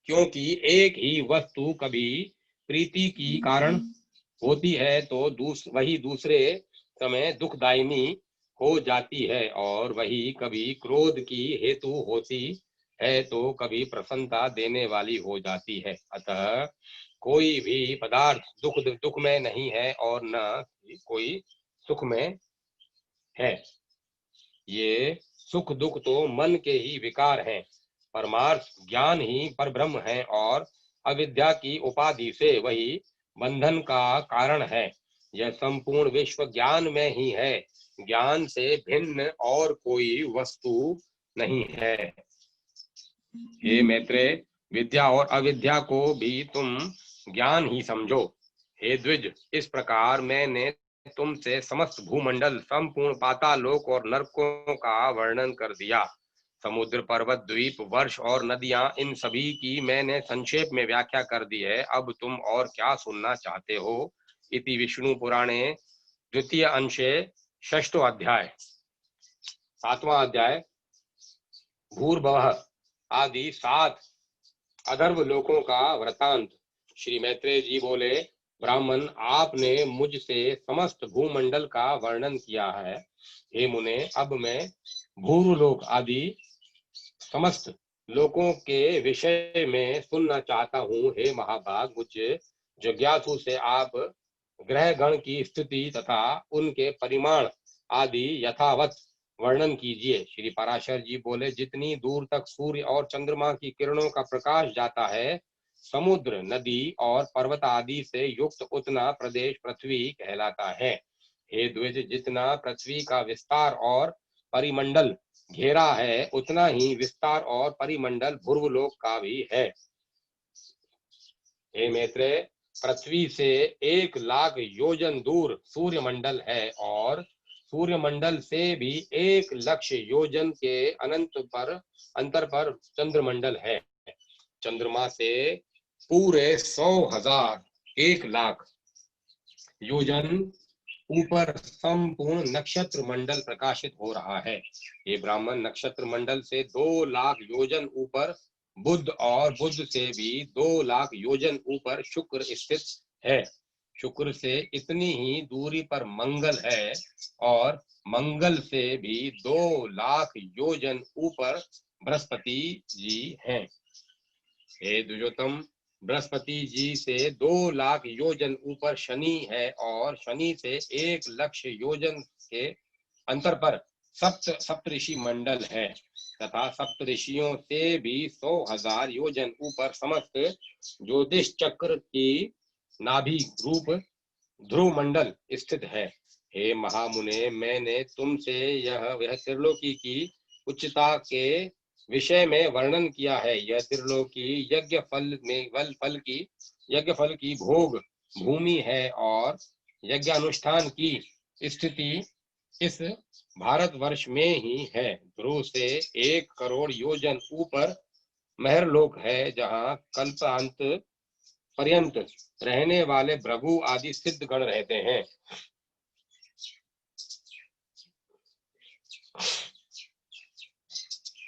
Speaker 1: क्योंकि एक ही वस्तु कभी प्रीति की कारण होती है तो वही दूसरे समय दुखदायिनी हो जाती है, और वही कभी क्रोध की हेतु होती है तो कभी प्रसन्नता देने वाली हो जाती है। अतः कोई भी पदार्थ दुख में नहीं है और न कोई सुख में है। ये सुख दुख तो मन के ही विकार हैं। परमार्थ ज्ञान ही परब्रह्म है और अविद्या की उपाधि से वही बंधन का कारण है। यह संपूर्ण विश्व ज्ञान में ही है। ज्ञान से भिन्न और कोई वस्तु नहीं है। हे मैत्रेय, विद्या और अविद्या को भी तुम ज्ञान ही समझो। हे द्विज, इस प्रकार मैंने तुमसे समस्त भूमंडल, संपूर्ण पातालोक और नरकों का वर्णन कर दिया। समुद्र, पर्वत, द्वीप, वर्ष और नदियां, इन सभी की मैंने संक्षेप में व्याख्या कर दी है। अब तुम और क्या सुनना चाहते हो? इति विष्णु पुराणे द्वितीय अंशे षष्ठो अध्याय। 7वां अध्याय भूर्भुवः आदि 7 अधर्व लोकों का वृतांत। श्री मैत्रेय जी बोले, ब्राह्मण, आपने मुझसे समस्त भूमंडल का वर्णन किया है। हे मुने, अब मैं भूर्लोक आदि समस्त लोकों के विषय में सुनना चाहता हूँ। हे महाभाग, मुझ जिज्ञासु से आप ग्रह गण की स्थिति तथा उनके परिमाण आदि यथावत वर्णन कीजिए। श्री पराशर जी बोले, जितनी दूर तक सूर्य और चंद्रमा की किरणों का प्रकाश जाता है, समुद्र, नदी और पर्वत आदि से युक्त उतना प्रदेश पृथ्वी कहलाता है। हे द्विज, जितना पृथ्वी का विस्तार और परिमंडल घेरा है उतना ही विस्तार और परिमंडल भूर्वलोक का भी है। हे मैत्रेय, पृथ्वी से 1 लाख योजन दूर सूर्यमंडल है और सूर्यमंडल से भी 1 लक्ष योजन के अंतर पर चंद्रमंडल है। चंद्रमा से पूरे 100,000 1 लाख योजन ऊपर संपूर्ण नक्षत्र मंडल प्रकाशित हो रहा है। ये ब्राह्मण नक्षत्र मंडल से 2 लाख योजन ऊपर बुध और बुध से भी 2 लाख योजन ऊपर शुक्र स्थित है। शुक्र से इतनी ही दूरी पर मंगल है और मंगल से भी 2 लाख योजन ऊपर बृहस्पति जी हैं। हे द्विजोतम, बृहस्पति जी से 2 लाख योजन ऊपर शनि है और शनि से 1 लक्ष योजन के अंतर पर सप्तऋषि मंडल है तथा सप्तऋषियों से भी 100,000 योजन ऊपर समस्त ज्योतिष चक्र की नाभि रूप ध्रुव मंडल स्थित है। हे महामुने, मैंने तुमसे यह त्रिलोकी की उच्चता के विषय में वर्णन किया है। यह त्रिलोकी यज्ञ फल की भोग भूमि है और यज्ञानुष्ठान की स्थिति इस भारतवर्ष में ही है। ध्रुव से 1 करोड़ योजन ऊपर महरलोक है जहाँ कल्पांत पर्यंत रहने वाले भृगु आदि सिद्ध गण रहते हैं।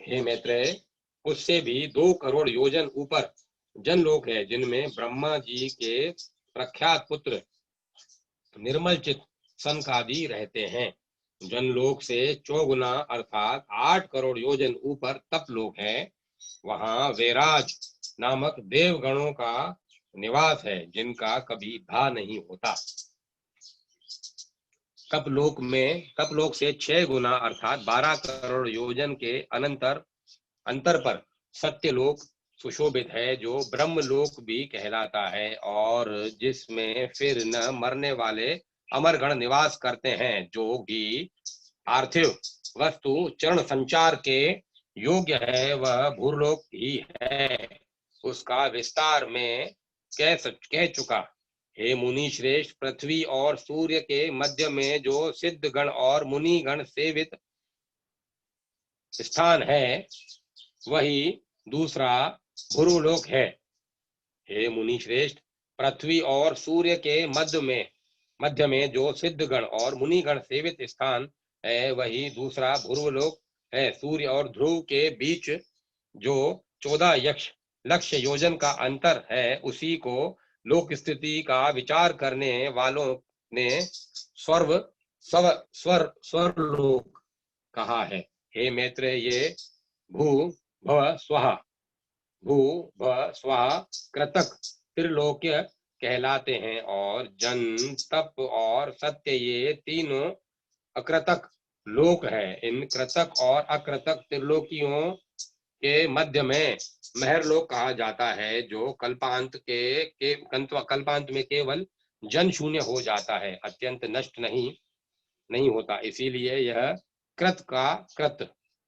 Speaker 1: हे मैत्रेय, उससे भी 2 करोड़ योजन ऊपर जनलोक है जिनमें ब्रह्मा जी के प्रख्यात पुत्र निर्मल चित सनकादि रहते हैं। जनलोक से चौगुना अर्थात 8 करोड़ योजन ऊपर तपलोक है। वहां वेराज नामक देवगणों का निवास है जिनका कभी भा नहीं होता। कपलोक से 6 गुना अर्थात 12 करोड़ योजन के अंतर पर सत्यलोक सुशोभित है जो ब्रह्मलोक भी कहलाता है और जिसमें फिर न मरने वाले अमरगण निवास करते हैं। जो भी पार्थिव वस्तु चरण संचार के योग्य है वह भूलोक ही है। उसका विस्तार में कह चुका। हे मुनि श्रेष्ठ, पृथ्वी और सूर्य के मध्य में जो सिद्ध गण और मुनि गण सेवित स्थान है वही दूसरा भूलोक है। हे मुनि श्रेष्ठ, पृथ्वी और सूर्य के मध्य में जो सिद्ध गण और मुनि गण सेवित स्थान है वही दूसरा भूलोक है। सूर्य और ध्रुव के बीच जो 14 लक्ष योजन का अंतर है उसी को लोक स्थिति का विचार करने वालों ने स्वर्लोक कहा है। हे मैत्रेय, ये भू भव स्वः कृतक त्रिलोक्य कहलाते हैं और जन तप और सत्य ये तीनों अकृतक लोक है। इन कृतक और अकृतक त्रिलोकियों के मध्य में महरलोक कहा जाता है जो कल्पांत में केवल जन शून्य हो जाता है, अत्यंत नष्ट नहीं होता, इसीलिए यह कृत का कृत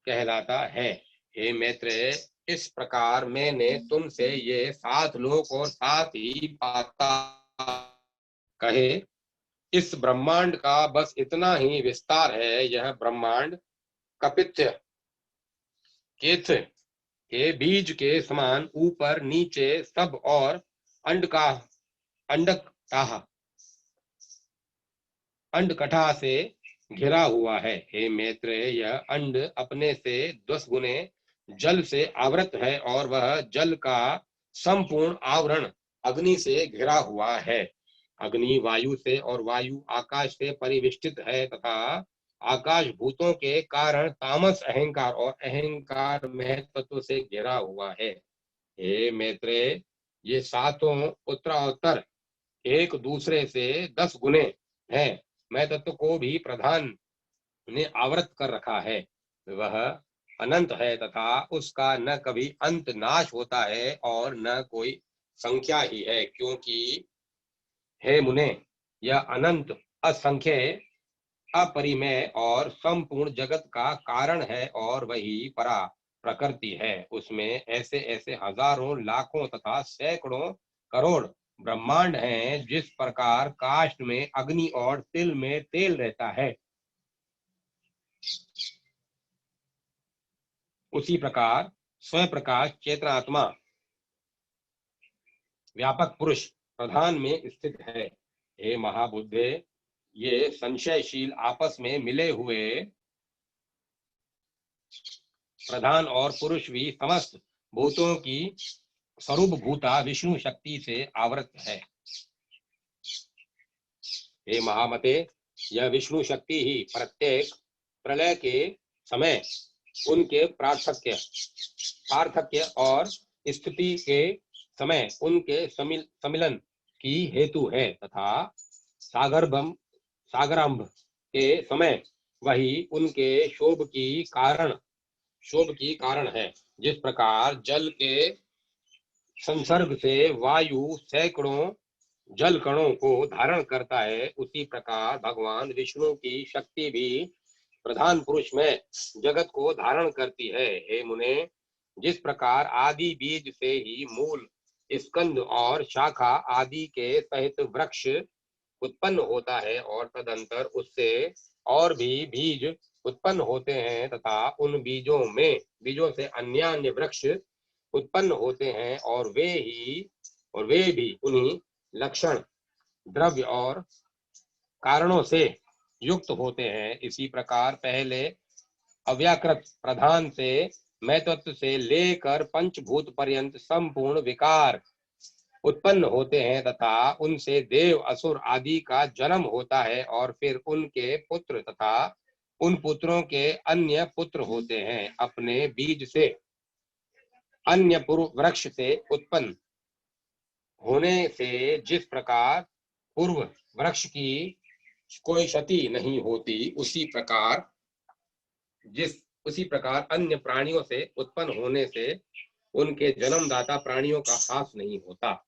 Speaker 1: कहलाता है। हे मैत्रेय, इस प्रकार मैंने तुमसे ये 7 लोक और 7 ही पाताल कहे। इस ब्रह्मांड का बस इतना ही विस्तार है। यह ब्रह्मांड कपित्य केथ के बीज के समान ऊपर नीचे सब और अंडकटा से घिरा हुआ है। हे मैत्रेय, यह अंड अपने से 10 गुने जल से आवृत है और वह जल का संपूर्ण आवरण अग्नि से घिरा हुआ है। अग्नि वायु से और वायु आकाश से परिविष्टित है तथा आकाश भूतों के कारण तामस अहंकार और अहंकार महत्व से घिरा हुआ है। हे मैत्रेय, ये सातों उत्तरोत्तर एक दूसरे से 10 गुने हैं। मैं तत्व को भी प्रधान ने आवृत कर रखा है। वह अनंत है तथा उसका न कभी अंत नाश होता है और न कोई संख्या ही है, क्योंकि हे मुने, यह अनंत असंख्य अपरिमेय और संपूर्ण जगत का कारण है और वही परा प्रकृति है। उसमें ऐसे ऐसे हजारों लाखों तथा सैकड़ों करोड़ ब्रह्मांड हैं जिस प्रकार काष्ठ में अग्नि और तिल में तेल रहता है, उसी प्रकार स्वयं प्रकाश चेतनात्मा व्यापक पुरुष प्रधान में स्थित है। हे महाबुद्धे, ये संशयशील आपस में मिले हुए प्रधान और पुरुष भी समस्त भूतों की स्वरूप भूता विष्णु शक्ति से आवृत है। हे महामते, यह विष्णु शक्ति ही प्रत्येक प्रलय के समय उनके पार्थक्य और स्थिति के समय उनके सम्मिलन की हेतु है तथा सागरांभ के समय वही उनके शोभ की कारण है। जिस प्रकार जल के संसर्ग से वायु सैकड़ों जल कणों को धारण करता है, उसी प्रकार भगवान विष्णु की शक्ति भी प्रधान पुरुष में जगत को धारण करती है। हे मुने, जिस प्रकार आदि बीज से ही मूल, स्कंद और शाखा आदि के सहित वृक्ष उत्पन्न होता है और तदंतर उससे और भी बीज उत्पन्न होते हैं तथा उन बीजों से अन्य वृक्ष उत्पन्न होते हैं और वे भी उन्हीं लक्षण, द्रव्य और कारणों से युक्त होते हैं। इसी प्रकार पहले अव्याकृत प्रधान से मैतत्व से लेकर पंचभूत पर्यंत संपूर्ण विकार उत्पन्न होते हैं तथा उनसे देव असुर आदि का जन्म होता है और फिर उनके पुत्र तथा उन पुत्रों के अन्य पुत्र होते हैं। अपने बीज से अन्य पूर्व वृक्ष से उत्पन्न होने से जिस प्रकार पूर्व वृक्ष की कोई क्षति नहीं होती, उसी प्रकार अन्य प्राणियों से उत्पन्न होने से उनके जन्मदाता प्राणियों का हास नहीं होता।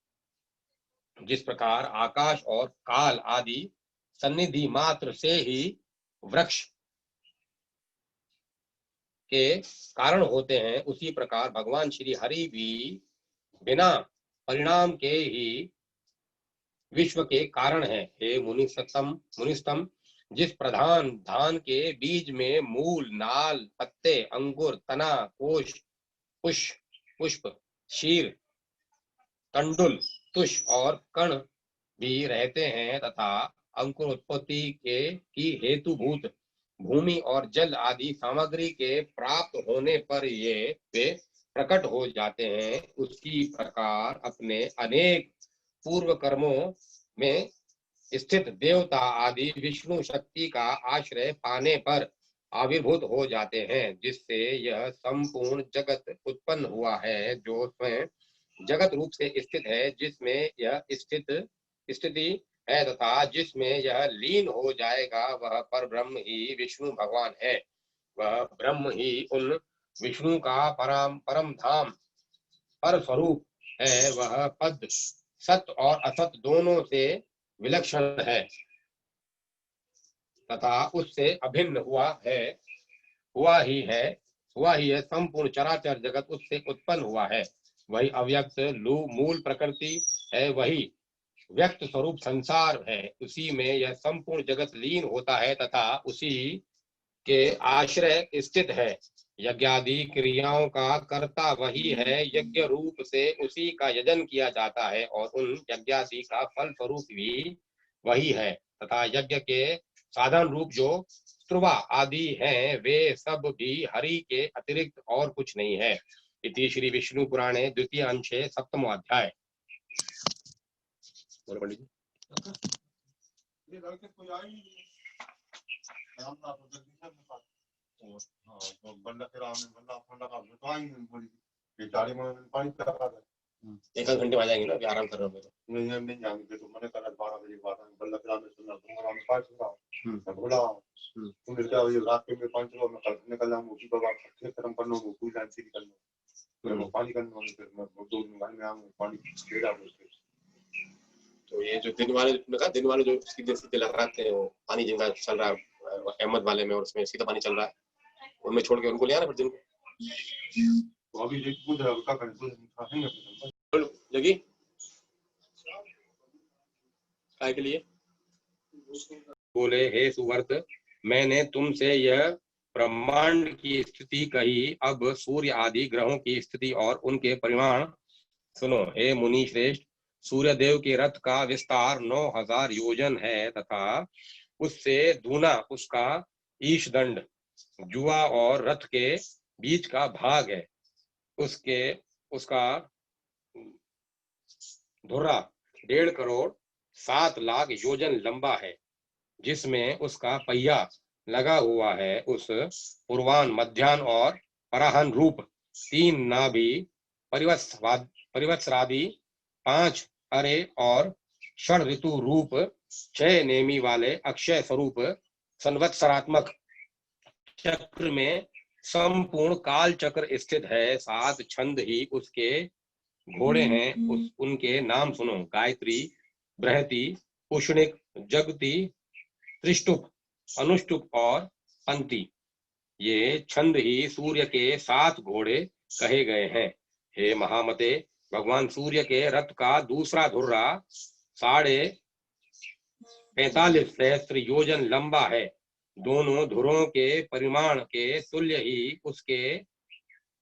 Speaker 1: जिस प्रकार आकाश और काल आदि सन्निधि मात्र से ही वृक्ष के कारण होते हैं, उसी प्रकार भगवान श्री हरि भी बिना परिणाम के ही विश्व के कारण है। हे मुनिस्तम, जिस प्रधान धान के बीज में मूल, नाल, पत्ते, अंकुर, तना, कोश, पुष्प, शीर, कंडुल, तुष और कण भी रहते हैं तथा अंकुर उत्पत्ति की हेतुभूत भूमि और जल आदि सामग्री के प्राप्त होने पर वे प्रकट हो जाते हैं, उसी प्रकार अपने अनेक पूर्व कर्मों में स्थित देवता आदि विष्णु शक्ति का आश्रय पाने पर आविर्भूत हो जाते हैं, जिससे यह संपूर्ण जगत उत्पन्न हुआ है, जो स्वयं जगत रूप से स्थित है, जिसमें यह स्थिति है तथा जिसमें यह लीन हो जाएगा, वह पर ब्रह्म ही विष्णु भगवान है। वह ब्रह्म ही उन विष्णु का परम धाम पर स्वरूप है। वह पद सत्य और असत दोनों से विलक्षण है तथा उससे अभिन्न हुआ ही है। संपूर्ण चराचर जगत उससे उत्पन्न हुआ है। वही अव्यक्त मूल प्रकृति है, वही व्यक्त स्वरूप संसार है। उसी में यह संपूर्ण जगत लीन होता है तथा उसी के आश्रय स्थित है। यज्ञादि क्रियाओं का कर्ता वही है, यज्ञ रूप से उसी का यजन किया जाता है और उन यज्ञादि का फल स्वरूप भी वही है तथा यज्ञ के साधन रूप जो स्त्रुवा आदि हैं, वे सब भी हरि के अतिरिक्त और कुछ नहीं है। इति श्री विष्णु पुराणे द्वितीय अंशे सप्तमो अध्याय। एक घंटे में आ जाएंगे ना, अभी आराम कर रहा हूँ। नहीं जाएंगे तो मैंने कल 12 बजे बाद बल्ला में सुनना दूंगा, मैं 5 बजा बोला तुम क्या ये रात के में 5 बजे मैं कल निकल जाऊंगा, उसी बाबा खत्म कर लूंगा, पूरी लाइन सीधी कर लूंगा, मैं पानी करना, फिर मैं 2 दिन बाद में आऊंगा, पानी दे दूंगा। तो ये जो दिन वाले जो सीधे सीधे लगाते हैं, वो पानी जिनका चल रहा है अहमद वाले में और उसमें सीधा पानी चल रहा है, उनमें छोड़ के उनको ले आना फिर दिन को। अभी पूछ रहा है क्या करें, जगी काय के लिए? बोले, हे सुवर्त, मैंने तुमसे यह ब्रह्मांड की स्थिति कही, अब सूर्य आदि ग्रहों की स्थिति और उनके परिमाण सुनो। हे मुनि श्रेष्ठ, सूर्य देव के रथ का विस्तार 9000 योजन है तथा उससे दूना उसका ईश दंड जुआ और रथ के बीच का भाग है। उसका धुर्रा 1.5 करोड़ 7 लाख योजन लंबा है, जिसमें उसका पहिया लगा हुआ है। उस पूर्वान, मध्यान्ह और पराहन रूप 3 नाभि, परिवत्सरादि 5 अरे और षड ऋतु रूप 6 नेमी वाले अक्षय स्वरूप संवत्सरात्मक चक्र में संपूर्ण काल चक्र स्थित है। 7 छंद ही उसके घोड़े हैं। उनके नाम सुनो। गायत्री, बृहति, पुष्णिक, जगति, त्रिष्टुप, अनुष्टुप और पंती। ये छंद ही सूर्य के 7 घोड़े कहे गए हैं। हे महामते, भगवान सूर्य के रथ का दूसरा धुर्रा 45.5 सहस्त्र योजन लंबा है। दोनों धुरों के परिमाण के तुल्य ही उसके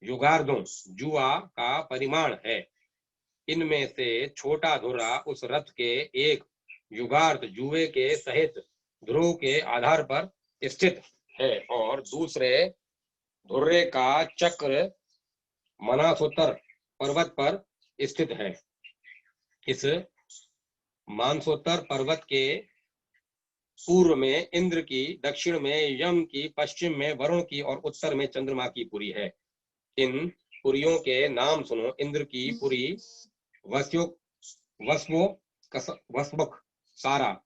Speaker 1: युगार्धों जुआ का परिमाण है। इनमें से छोटा धुर्रा उस रथ के एक युगार्ध जुए के सहित ध्रुव के आधार पर स्थित है और दूसरे धुर्रे का चक्र मनासोत्तर पर्वत पर स्थित है। इस मानसोत्तर पर्वत के पूर्व में इंद्र की, दक्षिण में यम की, पश्चिम में वरुण की और उत्तर में चंद्रमा की पुरी है। इन पुरियों के नाम सुनो। इंद्र की पुरी वस्वोक सारा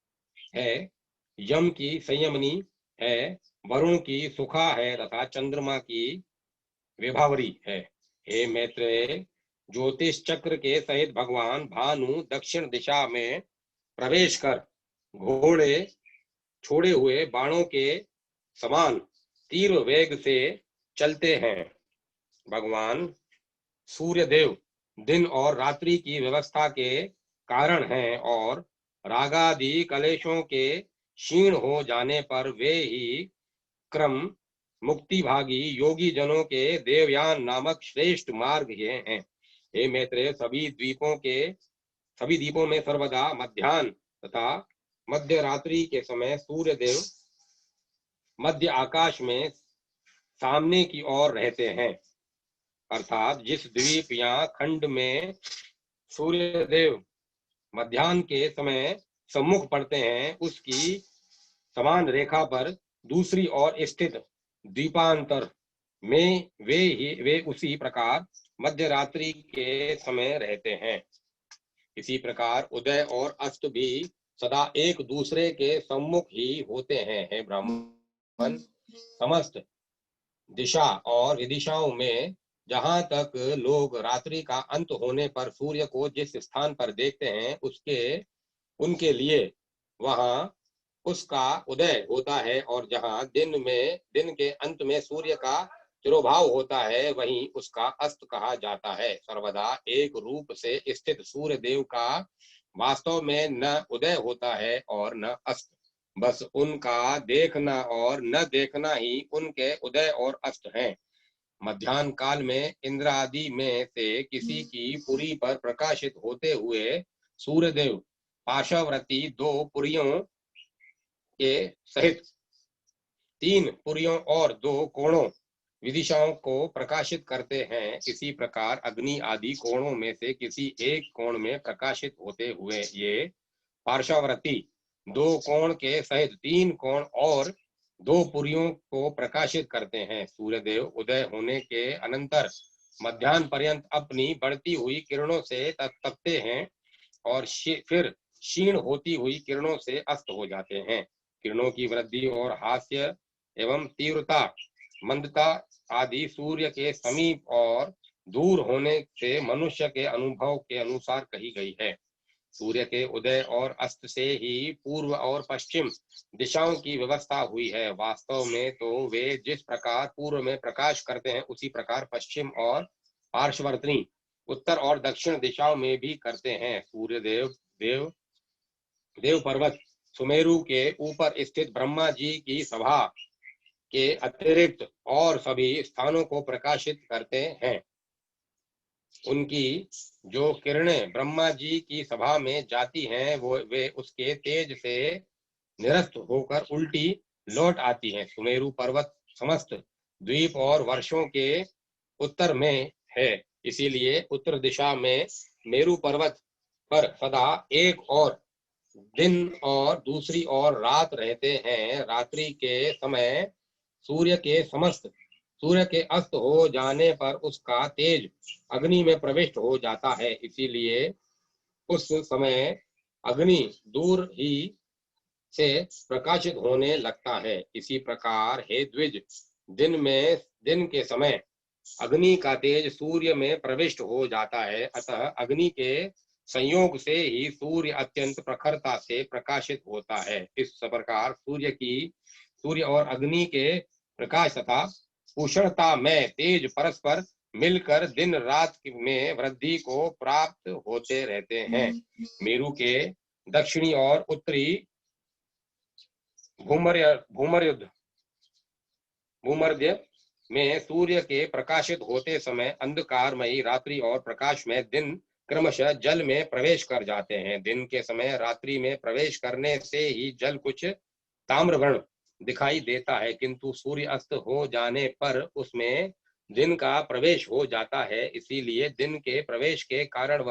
Speaker 1: है, यम की संयमनी है, वरुण की सुखा है तथा चंद्रमा की विभावरी है। हे मैत्रेय, ज्योतिष चक्र के सहित भगवान भानु दक्षिण दिशा में प्रवेश कर घोड़े छोड़े हुए बाणों के समान तीव्र वेग से चलते हैं। भगवान सूर्य देव दिन और रात्रि की व्यवस्था के कारण हैं और रागादि कलेशों के क्षीण हो जाने पर वे ही क्रम मुक्ति भागी योगी जनों के देवयान नामक श्रेष्ठ मार्ग ये हैं। हे मैत्रेय, सभी द्वीपों में सर्वदा मध्याह्न तथा मध्य रात्रि के समय सूर्य देव मध्य आकाश में सामने की ओर रहते हैं। अर्थात जिस द्वीप या खंड में सूर्य देव मध्याह्न के समय सम्मुख पड़ते हैं, उसकी समान रेखा पर दूसरी ओर स्थित द्वीपांतर में वे उसी प्रकार मध्य रात्रि के समय रहते हैं। इसी प्रकार उदय और अस्त भी सदा एक दूसरे के सम्मुख ही होते हैं। हे ब्राह्मण, समस्त दिशा और विदिशाओं में जहां तक लोग रात्रि का अंत होने पर सूर्य को जिस स्थान पर देखते हैं, उनके लिए वहां उसका उदय होता है, और जहां दिन के अंत में सूर्य का तिरोभाव होता है, वहीं उसका अस्त कहा जाता है। सर्वदा एक रूप से स्थित सूर्य देव का वास्तव में न उदय होता है और न अस्त, बस उनका देखना और न देखना ही उनके उदय और अस्त हैं। मध्याह्न काल में इंद्र आदि में से किसी की पुरी पर प्रकाशित होते हुए सूर्यदेव पाशवृत्ति 2 पुरियों के सहित 3 पुरियों और 2 कोणों विदिशाओं को प्रकाशित करते हैं। इसी प्रकार अग्नि आदि कोणों में से किसी एक कोण में प्रकाशित होते हुए ये पार्श्ववर्ती 2 कोण के सहित 3 कोण और 2 पुरियों को प्रकाशित करते हैं। सूर्यदेव उदय होने के अनंतर मध्याह्न पर्यंत अपनी बढ़ती हुई किरणों से तपते हैं और फिर क्षीण होती हुई किरणों से अस्त हो जाते हैं। किरणों की वृद्धि और हास्य एवं तीव्रता, मंदता आदि सूर्य के समीप और दूर होने से मनुष्य के अनुभव के अनुसार कही गई है। सूर्य के उदय और अस्त से ही पूर्व और पश्चिम दिशाओं की व्यवस्था हुई है। वास्तव में तो वे जिस प्रकार पूर्व में प्रकाश करते हैं, उसी प्रकार पश्चिम और पार्श्ववर्ती उत्तर और दक्षिण दिशाओं में भी करते हैं। सूर्य देव देव पर्वत सुमेरु के ऊपर स्थित ब्रह्मा जी की सभा के अतिरिक्त और सभी स्थानों को प्रकाशित करते हैं। उनकी जो किरणें ब्रह्मा जी की सभा में जाती हैं वो वे उसके तेज से निरस्त होकर उल्टी लौट आती हैं। सुमेरु पर्वत समस्त द्वीप और वर्षों के उत्तर में है, इसीलिए उत्तर दिशा में मेरु पर्वत पर सदा एक और दिन और दूसरी ओर रात रहते हैं। रात्रि के समय सूर्य के अस्त हो जाने पर उसका तेज अग्नि में प्रविष्ट हो जाता है, इसीलिए उस समय अग्नि दूर ही से प्रकाशित होने लगता है। इसी प्रकार हे द्विज, दिन के समय अग्नि का तेज सूर्य में प्रविष्ट हो जाता है, अतः अग्नि के संयोग से ही सूर्य अत्यंत प्रखरता से प्रकाशित होता है। इस प्रकार सूर्य और अग्नि के प्रकाश तथा उष्णता में तेज परस्पर मिलकर दिन रात में वृद्धि को प्राप्त होते रहते हैं। मेरु के दक्षिणी और उत्तरी भूमध्य में सूर्य के प्रकाशित होते समय अंधकारमयी रात्रि और प्रकाश में दिन क्रमशः जल में प्रवेश कर जाते हैं। दिन के समय रात्रि में प्रवेश करने से ही जल कुछ ताम्रवर्ण दिखाई देता है, किंतु सूर्य अस्त हो जाने पर उसमें दिन का प्रवेश हो जाता है, इसीलिए दिन के प्रवेश के कारण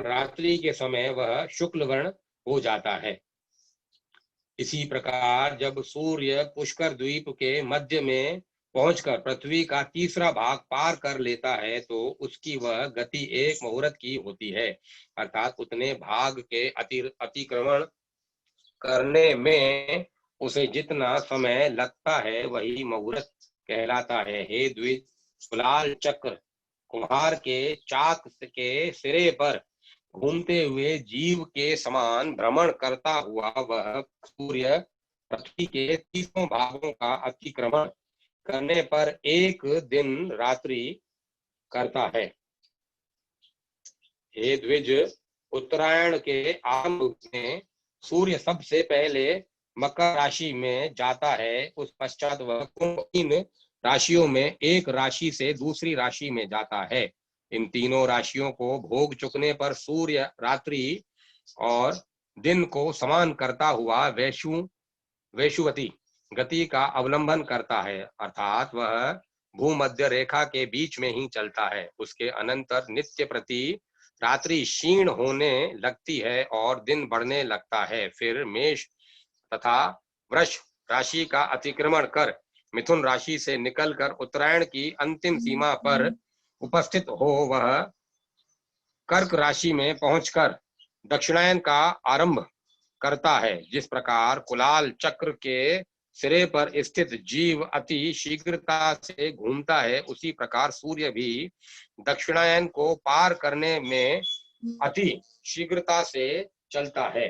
Speaker 1: रात्रि के समय वह शुक्ल वर्ण हो जाता है। इसी प्रकार जब सूर्य पुष्कर द्वीप के मध्य में पहुंचकर पृथ्वी का तीसरा भाग पार कर लेता है तो उसकी वह गति एक मुहूर्त की होती है, अर्थात उतने भाग के अतिक्रमण करने में उसे जितना समय लगता है वही मुहूर्त कहलाता है। हे द्विज, कुलाल चक्र कुम्हार के चाक के सिरे पर घूमते हुए जीव के समान भ्रमण करता हुआ वह सूर्य पृथ्वी के तीसों भागों का अतिक्रमण करने पर एक दिन रात्रि करता है। हे द्विज, उत्तरायण के आरंभ में सूर्य सबसे पहले मकर राशि में जाता है, उस पश्चात वह तीन राशियों में एक राशि से दूसरी राशि में जाता है। इन तीनों राशियों को भोग चुकने पर सूर्य रात्रि और दिन को समान करता हुआ वैशुवती गति का अवलंबन करता है, अर्थात वह भूमध्य रेखा के बीच में ही चलता है। उसके अनंतर नित्य प्रति रात्रि क्षीण होने लगती है और दिन बढ़ने लगता है। फिर मेष तथा वृष राशि का अतिक्रमण कर मिथुन राशि से निकलकर उत्तरायण की अंतिम सीमा पर उपस्थित हो वह कर्क राशि में पहुंचकर दक्षिणायन का आरंभ करता है। जिस प्रकार कुलाल चक्र के सिरे पर स्थित जीव अति शीघ्रता से घूमता है, उसी प्रकार सूर्य भी दक्षिणायन को पार करने में अति शीघ्रता से चलता है,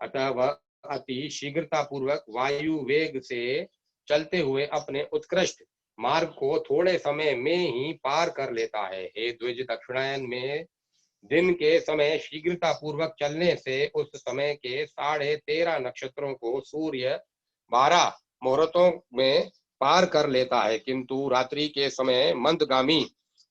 Speaker 1: अतः वह अति शीघ्रता पूर्वक वायु वेग से चलते हुए अपने उत्कृष्ट मार्ग को थोड़े समय में ही पार कर लेता है। हे द्विज, दक्षिणायन में दिन के समय शीघ्रता पूर्वक चलने से उस समय के 13.5 नक्षत्रों को सूर्य 12 मुहूर्तों में पार कर लेता है, किंतु रात्रि के समय मंदगामी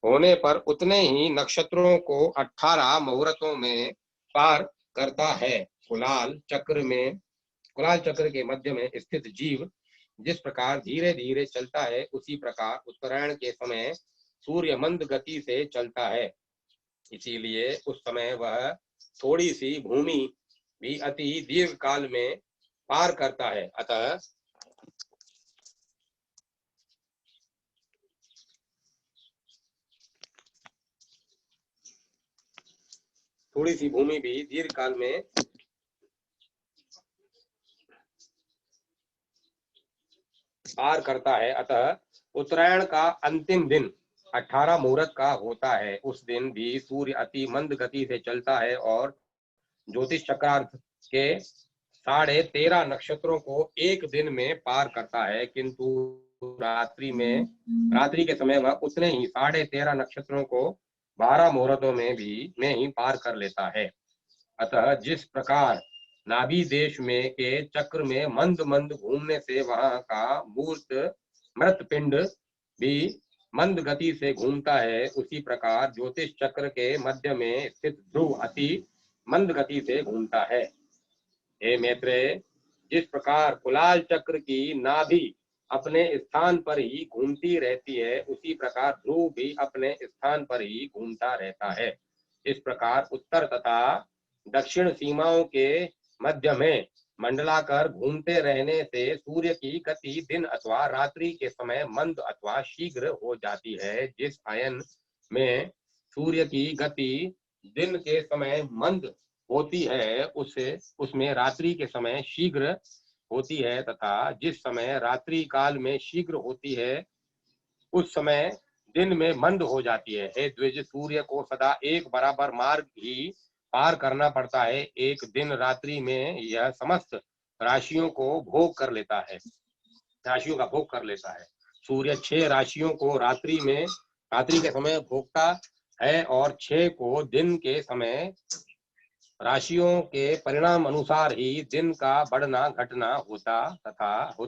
Speaker 1: होने पर उतने ही नक्षत्रों को 18 मुहूर्तों में पार करता है। कुलाल चक्र के मध्य में स्थित जीव जिस प्रकार धीरे धीरे चलता है, उसी प्रकार उत्तरायण के समय सूर्य मंद गति से चलता है, इसीलिए उस समय वह थोड़ी सी भूमि भी अति दीर्घ काल में पार करता है। अतः थोड़ी सी भूमि भी दीर्घ काल में पार करता है। अतः उत्तरायण का अंतिम दिन 18 मुहूर्त का होता है। उस दिन भी सूर्य अति मंद गति से चलता है और ज्योतिष चक्रार्थ के 13.5 नक्षत्रों को एक दिन में पार करता है, किंतु रात्रि के समय वह उतने ही 13.5 नक्षत्रों को 12 मुहूर्तों में ही पार कर लेता है। अतः जिस प्रकार नाभि देश में के चक्र में मंद मंद घूमने से वहां का मृत पिंड भी मंद गति से घूमता है, उसी प्रकार ज्योतिष चक्र के मध्य में स्थित ध्रुव अति मंद गति से घूमता है। हे मैत्रेय, जिस प्रकार कुलाल चक्र की नाभि अपने स्थान पर ही घूमती रहती है, उसी प्रकार ध्रुव भी अपने स्थान पर ही घूमता रहता है। इस प्रकार उत्तर तथा दक्षिण सीमाओं के मध्य में मंडलाकर घूमते रहने से सूर्य की गति दिन अथवा रात्रि के समय मंद अथवा शीघ्र हो जाती है। जिस अयन में सूर्य की गति दिन के समय मंद होती है, उसमें रात्रि के समय शीघ्र होती है, तथा जिस समय रात्रि काल में शीघ्र होती है, उस समय दिन में मंद हो जाती है। हे द्विज, सूर्य को सदा एक बराबर मार्ग ही पार करना पड़ता है। एक दिन रात्रि में यह समस्त राशियों को भोग कर लेता है, राशियों का भोग कर लेता है। सूर्य 6 राशियों को रात्रि के समय भोगता है और 6 को दिन के समय। राशियों के परिणाम अनुसार ही दिन का बढ़ना घटना होता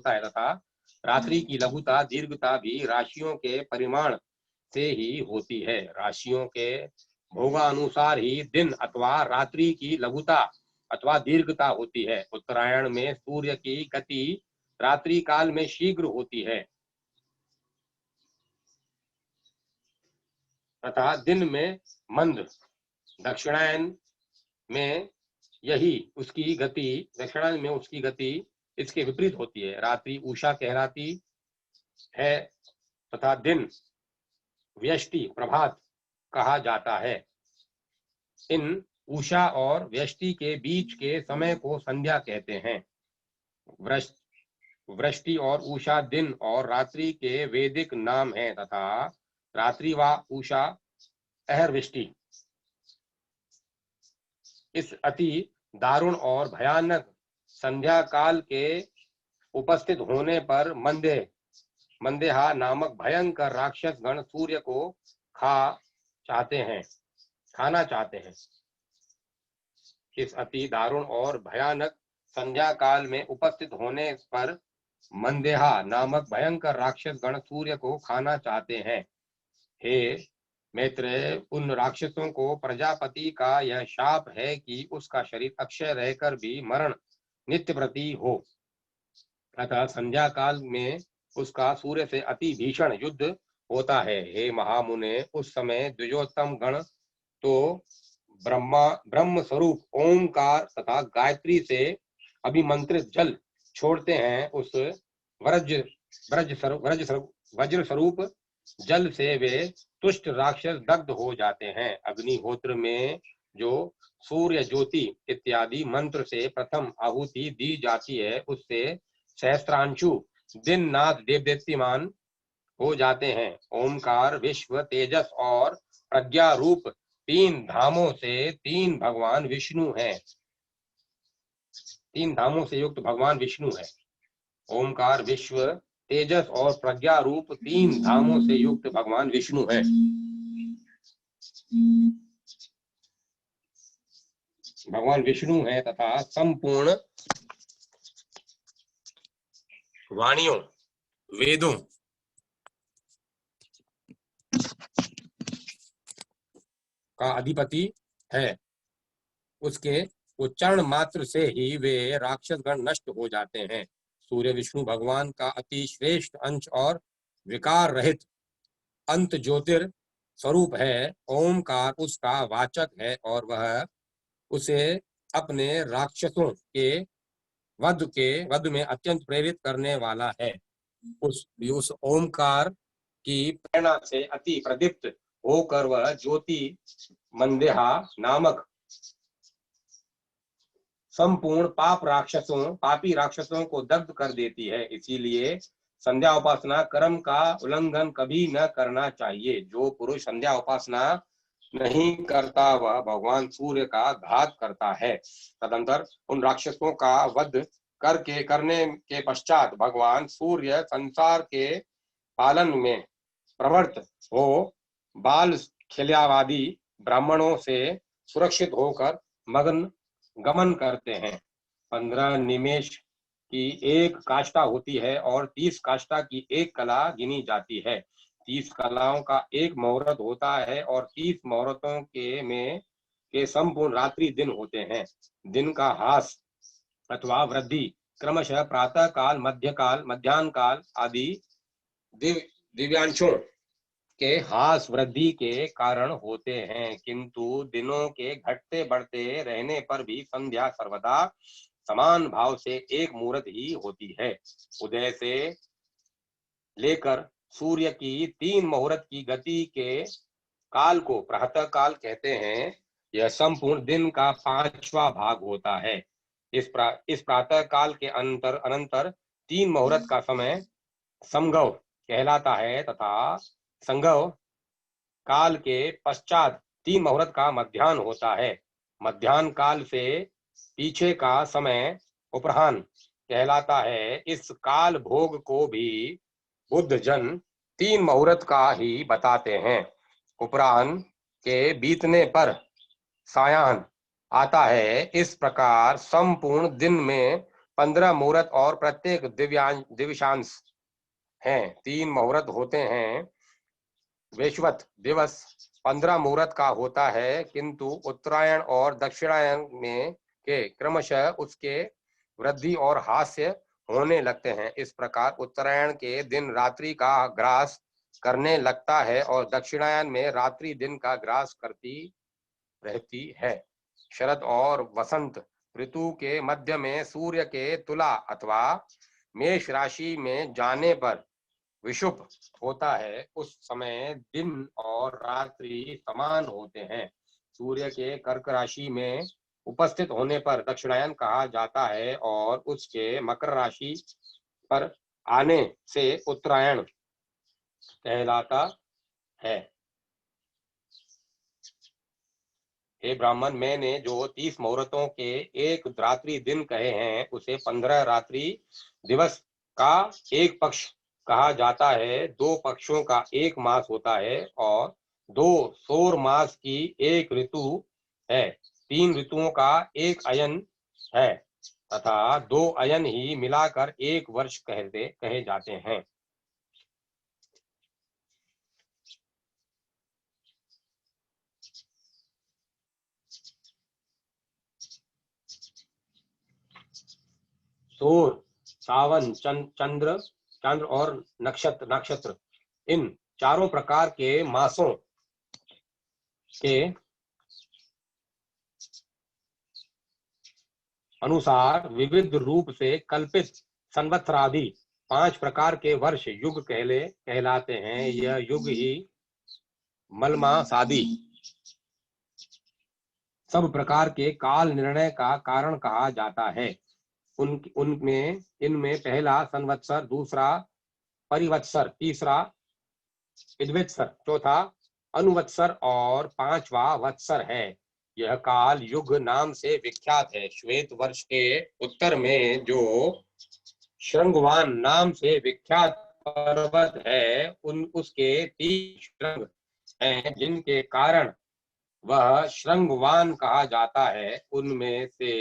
Speaker 1: है तथा रात्रि की लघुता दीर्घता भी राशियों के परिमाण से ही होती है। राशियों के भोगानुसार ही दिन अथवा रात्रि की लघुता अथवा दीर्घता होती है। उत्तरायण में सूर्य की गति रात्रि काल में शीघ्र होती है तथा दिन में मंद। दक्षिणायन में उसकी गति इसके विपरीत होती है। रात्रि उषा कहलाती है तथा दिन व्यष्टि प्रभात कहा जाता है। इन उषा और व्यष्टि के बीच के समय को संध्या कहते हैं। वृष्टि और उषा दिन और रात्रि के वैदिक नाम हैं तथा रात्रि व उषा अहर्वृष्टि। इस अति दारुण और भयानक संध्या काल के उपस्थित होने पर मंदेहा नामक भयंकर राक्षस गण सूर्य को खाना चाहते हैं। इस अति दारुण और भयानक संध्या काल में उपस्थित होने पर मंदेहा नामक भयंकर राक्षस गण सूर्य को खाना चाहते हैं। हे मैत्रेय, उन राक्षसों को प्रजापति का यह शाप है कि उसका शरीर अक्षय रहकर भी मरण नित्य प्रति हो। अतः संध्या काल में उसका सूर्य से अति भीषण युद्ध होता है। हे महामुने, उस समय द्विजोत्तम गण तो ब्रह्म स्वरूप ओंकार तथा गायत्री से अभिमंत्रित जल छोड़ते हैं। उस वज्र स्वरूप जल से वे तुष्ट राक्षस दग्ध हो जाते हैं। अग्निहोत्र में जो सूर्य ज्योति इत्यादि मंत्र से प्रथम आहुति दी जाती है, उससे सहस्त्रांशु दिन नाथ देवदीप्तिमान हो जाते हैं। ओमकार, विश्व, तेजस और प्रज्ञा रूप 3 धामों से 3 भगवान विष्णु हैं। 3 धामों से युक्त भगवान विष्णु है। ओमकार, विश्व, तेजस और प्रज्ञा रूप 3 धामों से युक्त भगवान विष्णु है। भगवान विष्णु है तथा संपूर्ण वाणियों, वेदों का अधिपति है। उसके उच्चारण मात्र से ही वे राक्षस गण नष्ट हो जाते हैं। सूर्य विष्णु भगवान का अति श्रेष्ठ अंश और विकार रहित अंत ज्योतिर स्वरूप है। ओमकार उसका वाचक है और वह उसे अपने राक्षसों के वध में अत्यंत प्रेरित करने वाला है। उस ओमकार की प्रेरणा से अति प्रदीप्त होकर वह ज्योति मंदेहा नामक संपूर्ण पापी राक्षसों को दग्ध कर देती है। इसीलिए संध्या उपासना कर्म का उल्लंघन कभी न करना चाहिए। जो पुरुष संध्या उपासना नहीं करता वह भगवान सूर्य का घात करता है। तदंतर उन राक्षसों का वध करने के पश्चात भगवान सूर्य संसार के पालन में प्रवृत्त हो बाल खिलयावादी ब्राह्मणों से सुरक्षित होकर गमन करते हैं। 15 निमेष की एक काष्ठा होती है और 30 काष्ठा की एक कला गिनी जाती है। 30 कलाओं का एक मुहूर्त होता है और 30 मुहूर्तों के संपूर्ण रात्रि दिन होते हैं। दिन का हास अथवा वृद्धि क्रमशः प्रातः काल, मध्य काल, मध्याह्न काल आदि दिव्यांशों के हास वृद्धि के कारण होते हैं, किंतु दिनों के घटते बढ़ते रहने पर भी संध्या सर्वदा समान भाव से एक मुहूर्त ही होती है। उदय से लेकर सूर्य की 3 मुहूर्त की गति के काल को प्रातः काल कहते हैं। यह संपूर्ण दिन का 5वां भाग होता है। इस प्रातः काल के अनंतर 3 मुहूर्त का समय समगव कहलाता है तथा संगव काल के पश्चात 3 मुहूर्त का मध्याह्न होता है। मध्याह्न काल से पीछे का समय उपराह्न कहलाता है। इस काल भोग को भी बुद्ध जन 3 मुहूर्त का ही बताते हैं। उपराह्न के बीतने पर सायाह्न आता है। इस प्रकार संपूर्ण दिन में 15 मुहूर्त और प्रत्येक दिव्यांश हैं। 3 मुहूर्त होते हैं। वैश्वत दिवस 15 मुहूर्त का होता है, किंतु उत्तरायण और दक्षिणायन में के क्रमशः उसके वृद्धि और हास्य होने लगते हैं। इस प्रकार उत्तरायण के दिन रात्रि का ग्रास करने लगता है और दक्षिणायन में रात्रि दिन का ग्रास करती रहती है। शरद और वसंत ऋतु के मध्य में सूर्य के तुला अथवा मेष राशि में जाने पर विषुव होता है। उस समय दिन और रात्रि समान होते हैं। सूर्य के कर्क राशि में उपस्थित होने पर दक्षिणायन कहा जाता है और उसके मकर राशि पर आने से उत्तरायण कहलाता है। हे ब्राह्मण, मैंने जो 30 मुहूर्तों के एक रात्रि दिन कहे हैं उसे 15 रात्रि दिवस का एक पक्ष कहा जाता है। 2 पक्षों का एक मास होता है और 2 सौर मास की एक ऋतु है। 3 ऋतुओं का एक अयन है तथा 2 अयन ही मिलाकर एक वर्ष कहे जाते हैं। सूर्य, सावन, चंद्र और नक्षत्र इन चारों प्रकार के मासों के अनुसार विविध रूप से कल्पित संवत्सरादि 5 प्रकार के वर्ष युग कहलाते हैं। यह युग ही मलमासादि सब प्रकार के काल निर्णय का कारण कहा जाता है। इनमें पहला संवत्सर, दूसरा परिवत्सर, तीसरा विद्वत्सर, चौथा अनुवत्सर और 5वां वत्सर है। यह काल युग नाम से विख्यात है। श्वेत वर्ष के उत्तर में जो श्रृंगवान नाम से विख्यात पर्वत है उसके 3 श्रृंग हैं, जिनके कारण वह श्रृंगवान कहा जाता है। उनमें से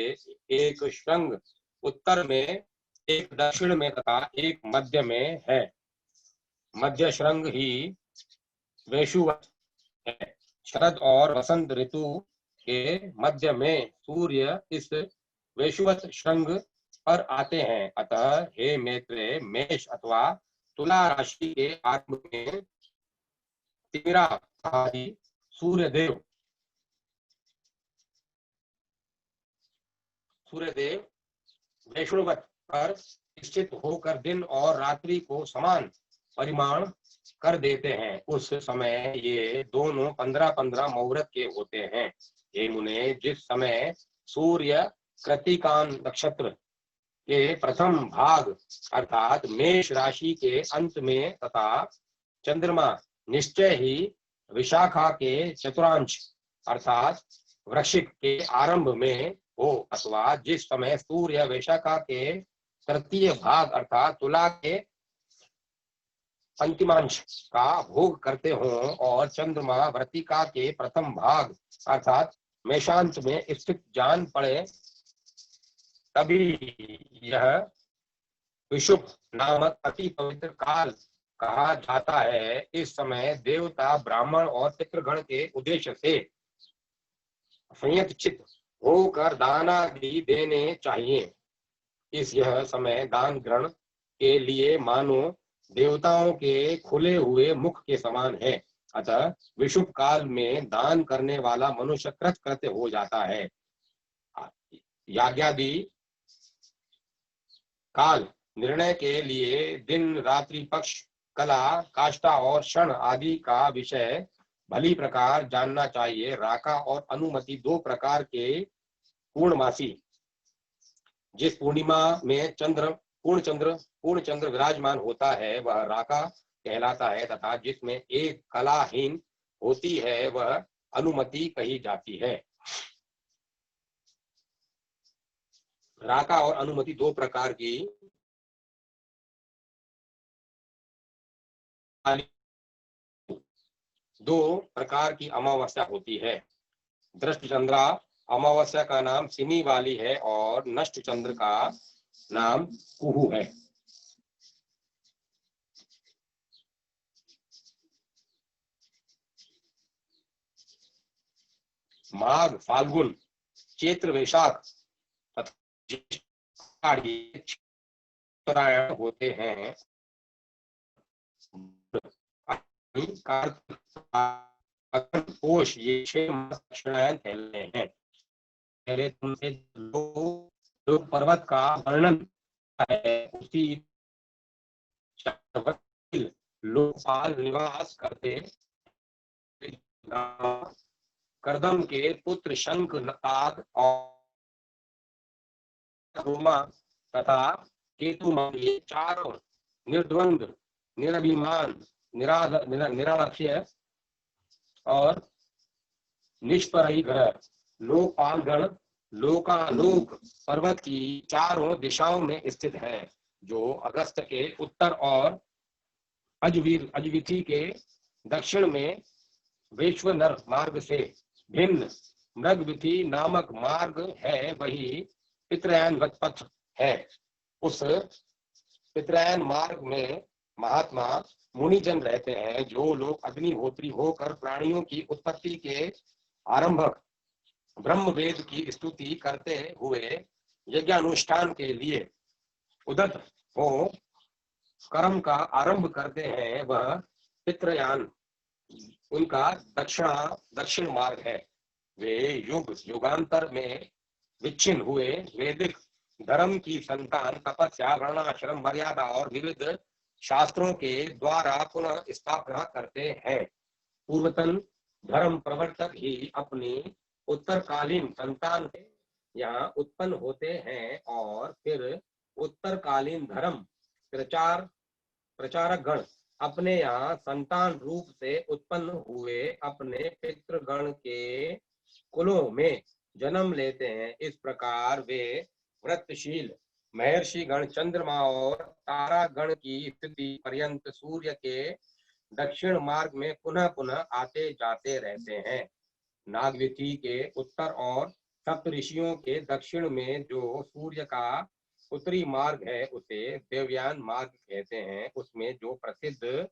Speaker 1: एक श्रृंग उत्तर में, एक दक्षिण में तथा एक मध्य में है। मध्य श्रृंग ही वैशुवत है। शरद और वसंत ऋतु के मध्य में सूर्य इस वैशुवत श्रृंग पर आते हैं। अतः हे मैत्रेय, मेष अथवा तुला राशि के आरंभ में तिमिरा सूर्यदेव वैष्णवत पर निश्चित होकर दिन और रात्रि को समान परिमाण कर देते हैं। उस समय ये दोनों 15-15 मुहूर्त के होते हैं। हे मुने, जिस समय सूर्य कृत्तिकान नक्षत्र के प्रथम भाग अर्थात मेष राशि के अंत में तथा चंद्रमा निश्चय ही विशाखा के चतुर्थांश अर्थात वृश्चिक के आरंभ में हो, अथवा जिस समय सूर्य वैशाखा के तृतीय भाग अर्थात तुला के अंतिमांश का भोग करते हों और चंद्रमा वृत्तिका के प्रथम भाग अर्थात मेषांत में स्थित जान पड़े, तभी यह विशुभ नामक अति पवित्र काल कहा जाता है। इस समय देवता, ब्राह्मण और पितृगण के उद्देश्य से संयत चित्त होकर दान आदि देने चाहिए। यह समय दान ग्रहण के लिए मानो देवताओं के खुले हुए मुख के समान है। अतः विशुभ काल में दान करने वाला मनुष्य कृतकृत्य हो जाता है। याज्ञादि काल निर्णय के लिए दिन, रात्रि, पक्ष, कला, काष्ठा और क्षण आदि का विषय भली प्रकार जानना चाहिए। राका और अनुमति दो प्रकार के पूर्णमासी, जिस पूर्णिमा में पूर्ण चंद्र विराजमान होता है वह राका कहलाता है, तथा जिसमें एक कलाहीन होती है वह अनुमति कही जाती है। राका और अनुमति दो प्रकार की अमावस्या होती है। दृष्ट चंद्रा अमावस्या का नाम सिनी वाली है और नष्ट चंद्र का नाम कुहू है। माघ, फाल्गुन, चैत्र, वैशाख उत्तरायण होते हैं। पोष ये 6 मास दक्षिणायन कहलाते हैं। पहले तुमसे जो पर्वत का वर्णन है उसी लोकपाल निवास करते करदम के पुत्र शंखनाद और रोमा तथा केतु ये चारों निर्द्वंद, निरभिमान, निरालक्ष्य और निष्परही ग्रह लोकपाल गण लोकालोक पर्वत की चारों दिशाओं में स्थित है, जो अगस्त के उत्तर और अजविथी के दक्षिण में वैश्वनर मार्ग से भिन्न मृगविथि नामक मार्ग है, वही पितृयान पथ है। उस पितृयान मार्ग में महात्मा मुनिजन रहते हैं, जो लोग अग्निहोत्री होकर प्राणियों की उत्पत्ति के आरंभक ब्रह्म वेद की स्तुति करते हुए यज्ञानुष्ठान के लिए उदत हो कर्म का आरंभ करते हैं। वह पितृयान उनका दक्षिण मार्ग है। वे युगांतर में विच्छिन्न हुए वैदिक धर्म की संतान तपस्या, वर्णाश्रम, मर्यादा और विविध शास्त्रों के द्वारा पुनः स्थापना करते हैं। पूर्वतन धर्म प्रवर्तक ही अपनी उत्तरकालीन संतान यहाँ उत्पन्न होते हैं और फिर उत्तरकालीन धर्म प्रचारक गण अपने यहाँ संतान रूप से उत्पन्न हुए अपने पितृगण के कुलों में जन्म लेते हैं। इस प्रकार वे व्रतशील महर्षि गण चंद्रमा और तारा गण की स्थिति पर्यंत सूर्य के दक्षिण मार्ग में पुनः पुनः आते जाते रहते हैं। नागविथि के उत्तर और सप्त ऋषियों के दक्षिण में जो सूर्य का उत्तरी मार्ग है उसे देवयान मार्ग कहते हैं। उसमें जो प्रसिद्ध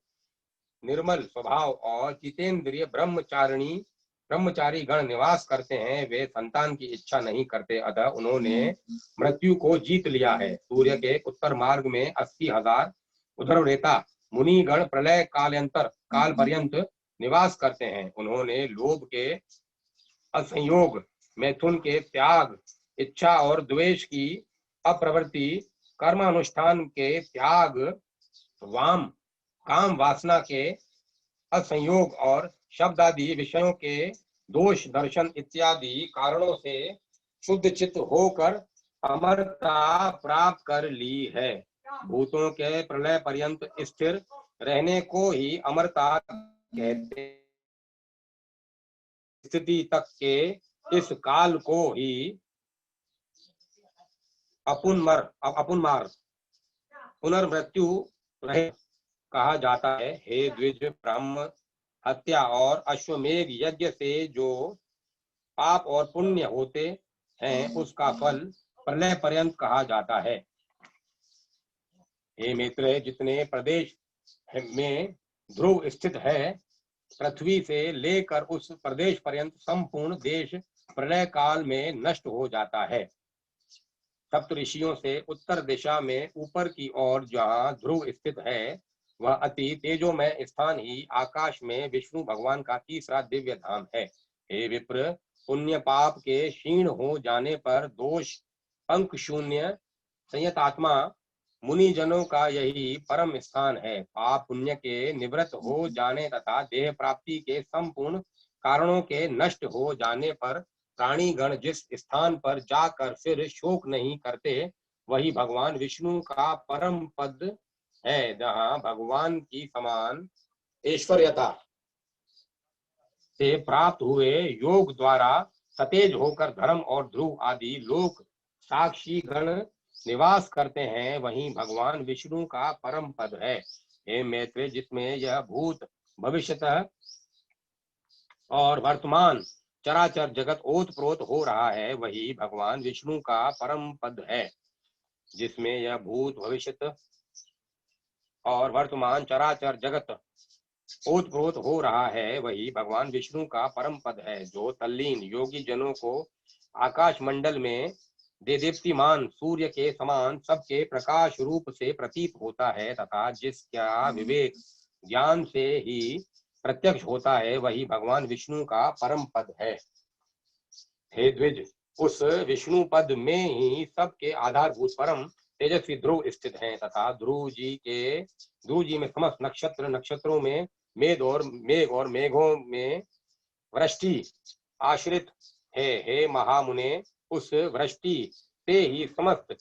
Speaker 1: निर्मल स्वभाव और जितेंद्रिय ब्रह्मचारी गण निवास करते हैं, वे संतान की इच्छा नहीं करते, अतः उन्होंने मृत्यु को जीत लिया है। सूर्य के उत्तर मार्ग में 80,000 उधरवरेता मुनि गण प्रलय काल पर्यंत निवास करते हैं। उन्होंने लोभ के असंयोग, मैथुन के त्याग, इच्छा और द्वेष की अप्रवृत्ति, कर्मानुष्ठान के त्याग, काम वासना के असंयोग और शब्द आदि विषयों के दोष दर्शन इत्यादि कारणों से शुद्ध चित्त होकर अमरता प्राप्त कर ली है। भूतों के प्रलय पर्यंत स्थिर रहने को ही अमरता कहते। स्थिति तक के इस काल को ही अपुनमार पुनर्मृत्यु रहे कहा जाता है। हे द्विज, ब्रह्म हत्या और अश्वमेध यज्ञ से जो पाप और पुण्य होते हैं उसका फल प्रलय पर्यंत कहा जाता है। हे मित्र, जितने प्रदेश में ध्रुव स्थित है, पृथ्वी से लेकर उस प्रदेश पर्यंत संपूर्ण देश प्रलय काल में नष्ट हो जाता है। सप्तऋषियों से उत्तर दिशा में ऊपर की ओर जहाँ ध्रुव स्थित है, वह अति तेजोमय स्थान ही आकाश में विष्णु भगवान का तीसरा दिव्य धाम है। हे विप्र, पुण्य पाप के क्षीण हो जाने पर दोष पंक शून्य संयतात्मा मुनिजनों का यही परम स्थान है। पाप पुण्य के निवृत्त हो जाने तथा देह प्राप्ति के संपूर्ण कारणों के नष्ट हो जाने पर प्राणीगण जिस स्थान पर जाकर फिर शोक नहीं करते, वही भगवान विष्णु का परम पद है, जहाँ भगवान की समान ऐश्वर्यता से प्राप्त हुए योग द्वारा सतेज होकर धर्म और ध्रुव आदि लोक साक्षी गण निवास करते हैं, वहीं भगवान विष्णु का परम पद है। हे मैत्र, जिसमें यह भूत भविष्यतः और वर्तमान चराचर जगत ओतप्रोत हो रहा है, वही भगवान विष्णु का परम पद है। जिसमें यह भूत भविष्यत और वर्तमान चराचर जगत ओतप्रोत हो रहा है, वही भगवान विष्णु का परम पद है। जो तल्लीन योगी जनों को आकाश मंडल में देदीप्तिमान सूर्य के समान सबके प्रकाश रूप से प्रतीत होता है तथा जिसका विवेक ज्ञान से ही प्रत्यक्ष होता है, वही भगवान विष्णु का परम पद है। हे द्विज, उस विष्णु पद में ही सबके आधारभूत परम तेजस्वी ध्रुव स्थित हैं तथा ध्रुव जी में समस्त नक्षत्र, नक्षत्रों में मेघ और मेघों में वृष्टि आश्रित है। हे महामुने, उस वृष्टि से ही समस्त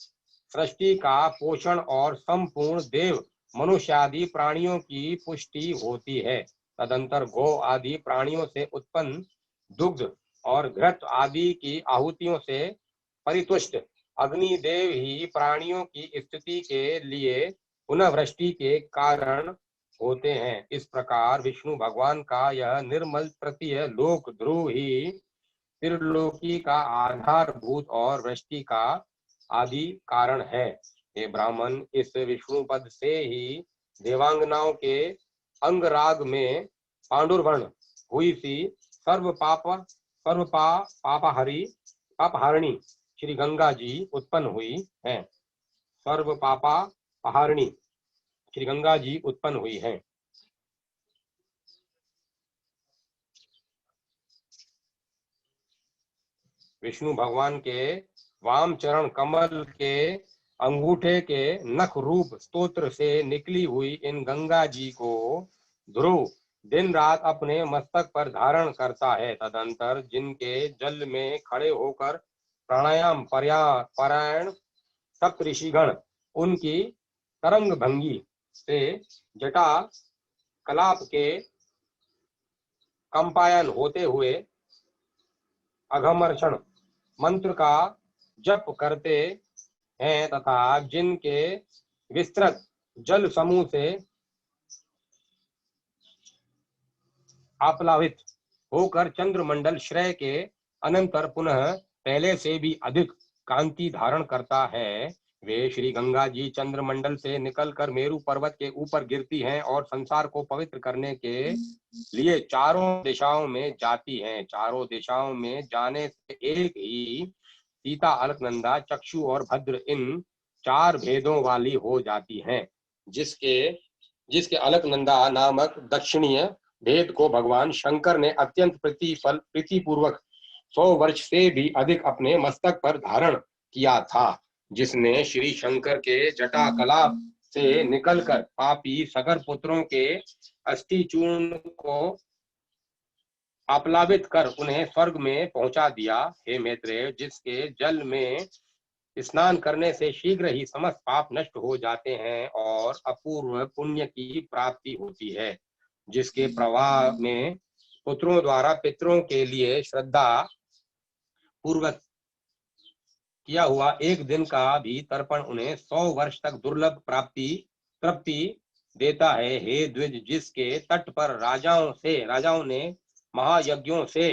Speaker 1: सृष्टि का पोषण और संपूर्ण देव मनुष्य आदि प्राणियों की पुष्टि होती है। तदंतर गौ आदि प्राणियों से उत्पन्न दुग्ध और घृत आदि की आहुतियों से परितुष्ट अग्निदेव ही प्राणियों की स्थिति के लिए पुनः वृष्टि के कारण होते हैं। इस प्रकार विष्णु भगवान का यह निर्मल तृतीय लोक ध्रुव ही त्रिलोकी का आधारभूत और वृष्टि का आदि कारण है। हे ब्राह्मण, इस विष्णु पद से ही देवांगनाओं के अंगराग में पांडुर्वर्ण हुई सी पापहारिणी श्री गंगा जी उत्पन्न हुई है। सर्व पापहारिणी श्री गंगा जी उत्पन्न हुई है। विष्णु भगवान के वाम चरण कमल के अंगूठे के नख रूप स्तोत्र से निकली हुई इन गंगा जी को ध्रुव दिन रात अपने मस्तक पर धारण करता है। तदंतर जिनके जल में खड़े होकर प्राणायाम परायण सप्तऋषिगण उनकी तरंग भंगी से जटा कलाप के कंपायन होते हुए अघमर्षण मंत्र का जप करते हैं तथा जिनके विस्तृत जल समूह से आप्लावित होकर चंद्रमंडल श्रेय के अनंतर पुनः पहले से भी अधिक कांति धारण करता है, वे श्री गंगा जी चंद्रमंडल से निकलकर मेरु पर्वत के ऊपर गिरती हैं और संसार को पवित्र करने के लिए चारों दिशाओं में जाती हैं। चारों दिशाओं में जाने से एक ही सीता, अलकनंदा, चक्षु और भद्र इन चार भेदों वाली हो जाती हैं। जिसके अलकनंदा नामक दक्षिणीय भेद को भगवान शंकर ने अत्यंत प्रीतिपूर्वक 100 वर्ष से भी अधिक अपने मस्तक पर धारण किया था, जिसने श्री शंकर के जटा कलाप से निकलकर पापी सगर पुत्रों के अस्थि चूर्ण को आप्लावित कर उन्हें स्वर्ग में पहुंचा दिया। हे मैत्रेय, जिसके जल में स्नान करने से शीघ्र ही समस्त पाप नष्ट हो जाते हैं और अपूर्व पुण्य की प्राप्ति होती है, जिसके प्रवाह में पुत्रों द्वारा पितरों के लिए श्रद्धा पूर्वक किया हुआ एक दिन का भी तर्पण उन्हें 100 वर्ष तक दुर्लभ प्राप्ति तृप्ति देता है। हे द्विज, जिसके तट पर राजाओं ने महायज्ञों से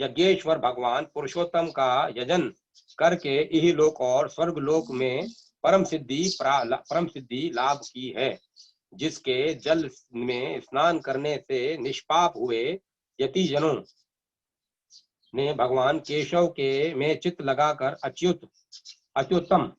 Speaker 1: यज्ञेश्वर भगवान पुरुषोत्तम का यजन करके इहलोक और स्वर्गलोक में परम सिद्धि लाभ की है। जिसके जल में स्नान करने से निष्पाप हुए यतिजनों ने भगवान केशव के में चित्त लगाकर अत्युत्तम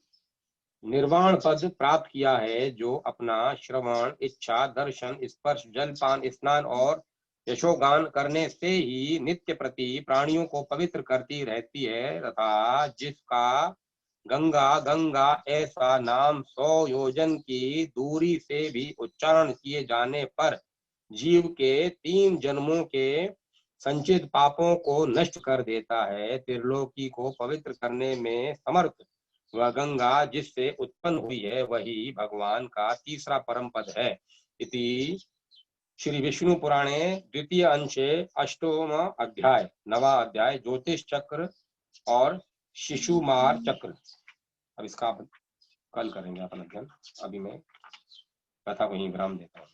Speaker 1: निर्वाण पद प्राप्त किया है। जो अपना श्रवण, इच्छा, दर्शन, स्पर्श, जलपान, स्नान और यशोगान करने से ही नित्य प्रति प्राणियों को पवित्र करती रहती है, तथा जिसका गंगा ऐसा नाम 100 योजन की दूरी से भी उच्चारण किए जाने पर जीव के 3 जन्मों के संचित पापों को नष्ट कर देता है। त्रिलोकी को पवित्र करने में समर्थ वह गंगा जिससे उत्पन्न हुई है, वही भगवान का तीसरा परम पद है। इति श्री विष्णु पुराणे द्वितीय अंशे अष्टम अध्याय, नवा अध्याय, ज्योतिष चक्र और शिशुमार चक्र। अब इसका कल करेंगे अपन अध्ययन। अभी मैं कथा को यहीं विराम देता हूँ।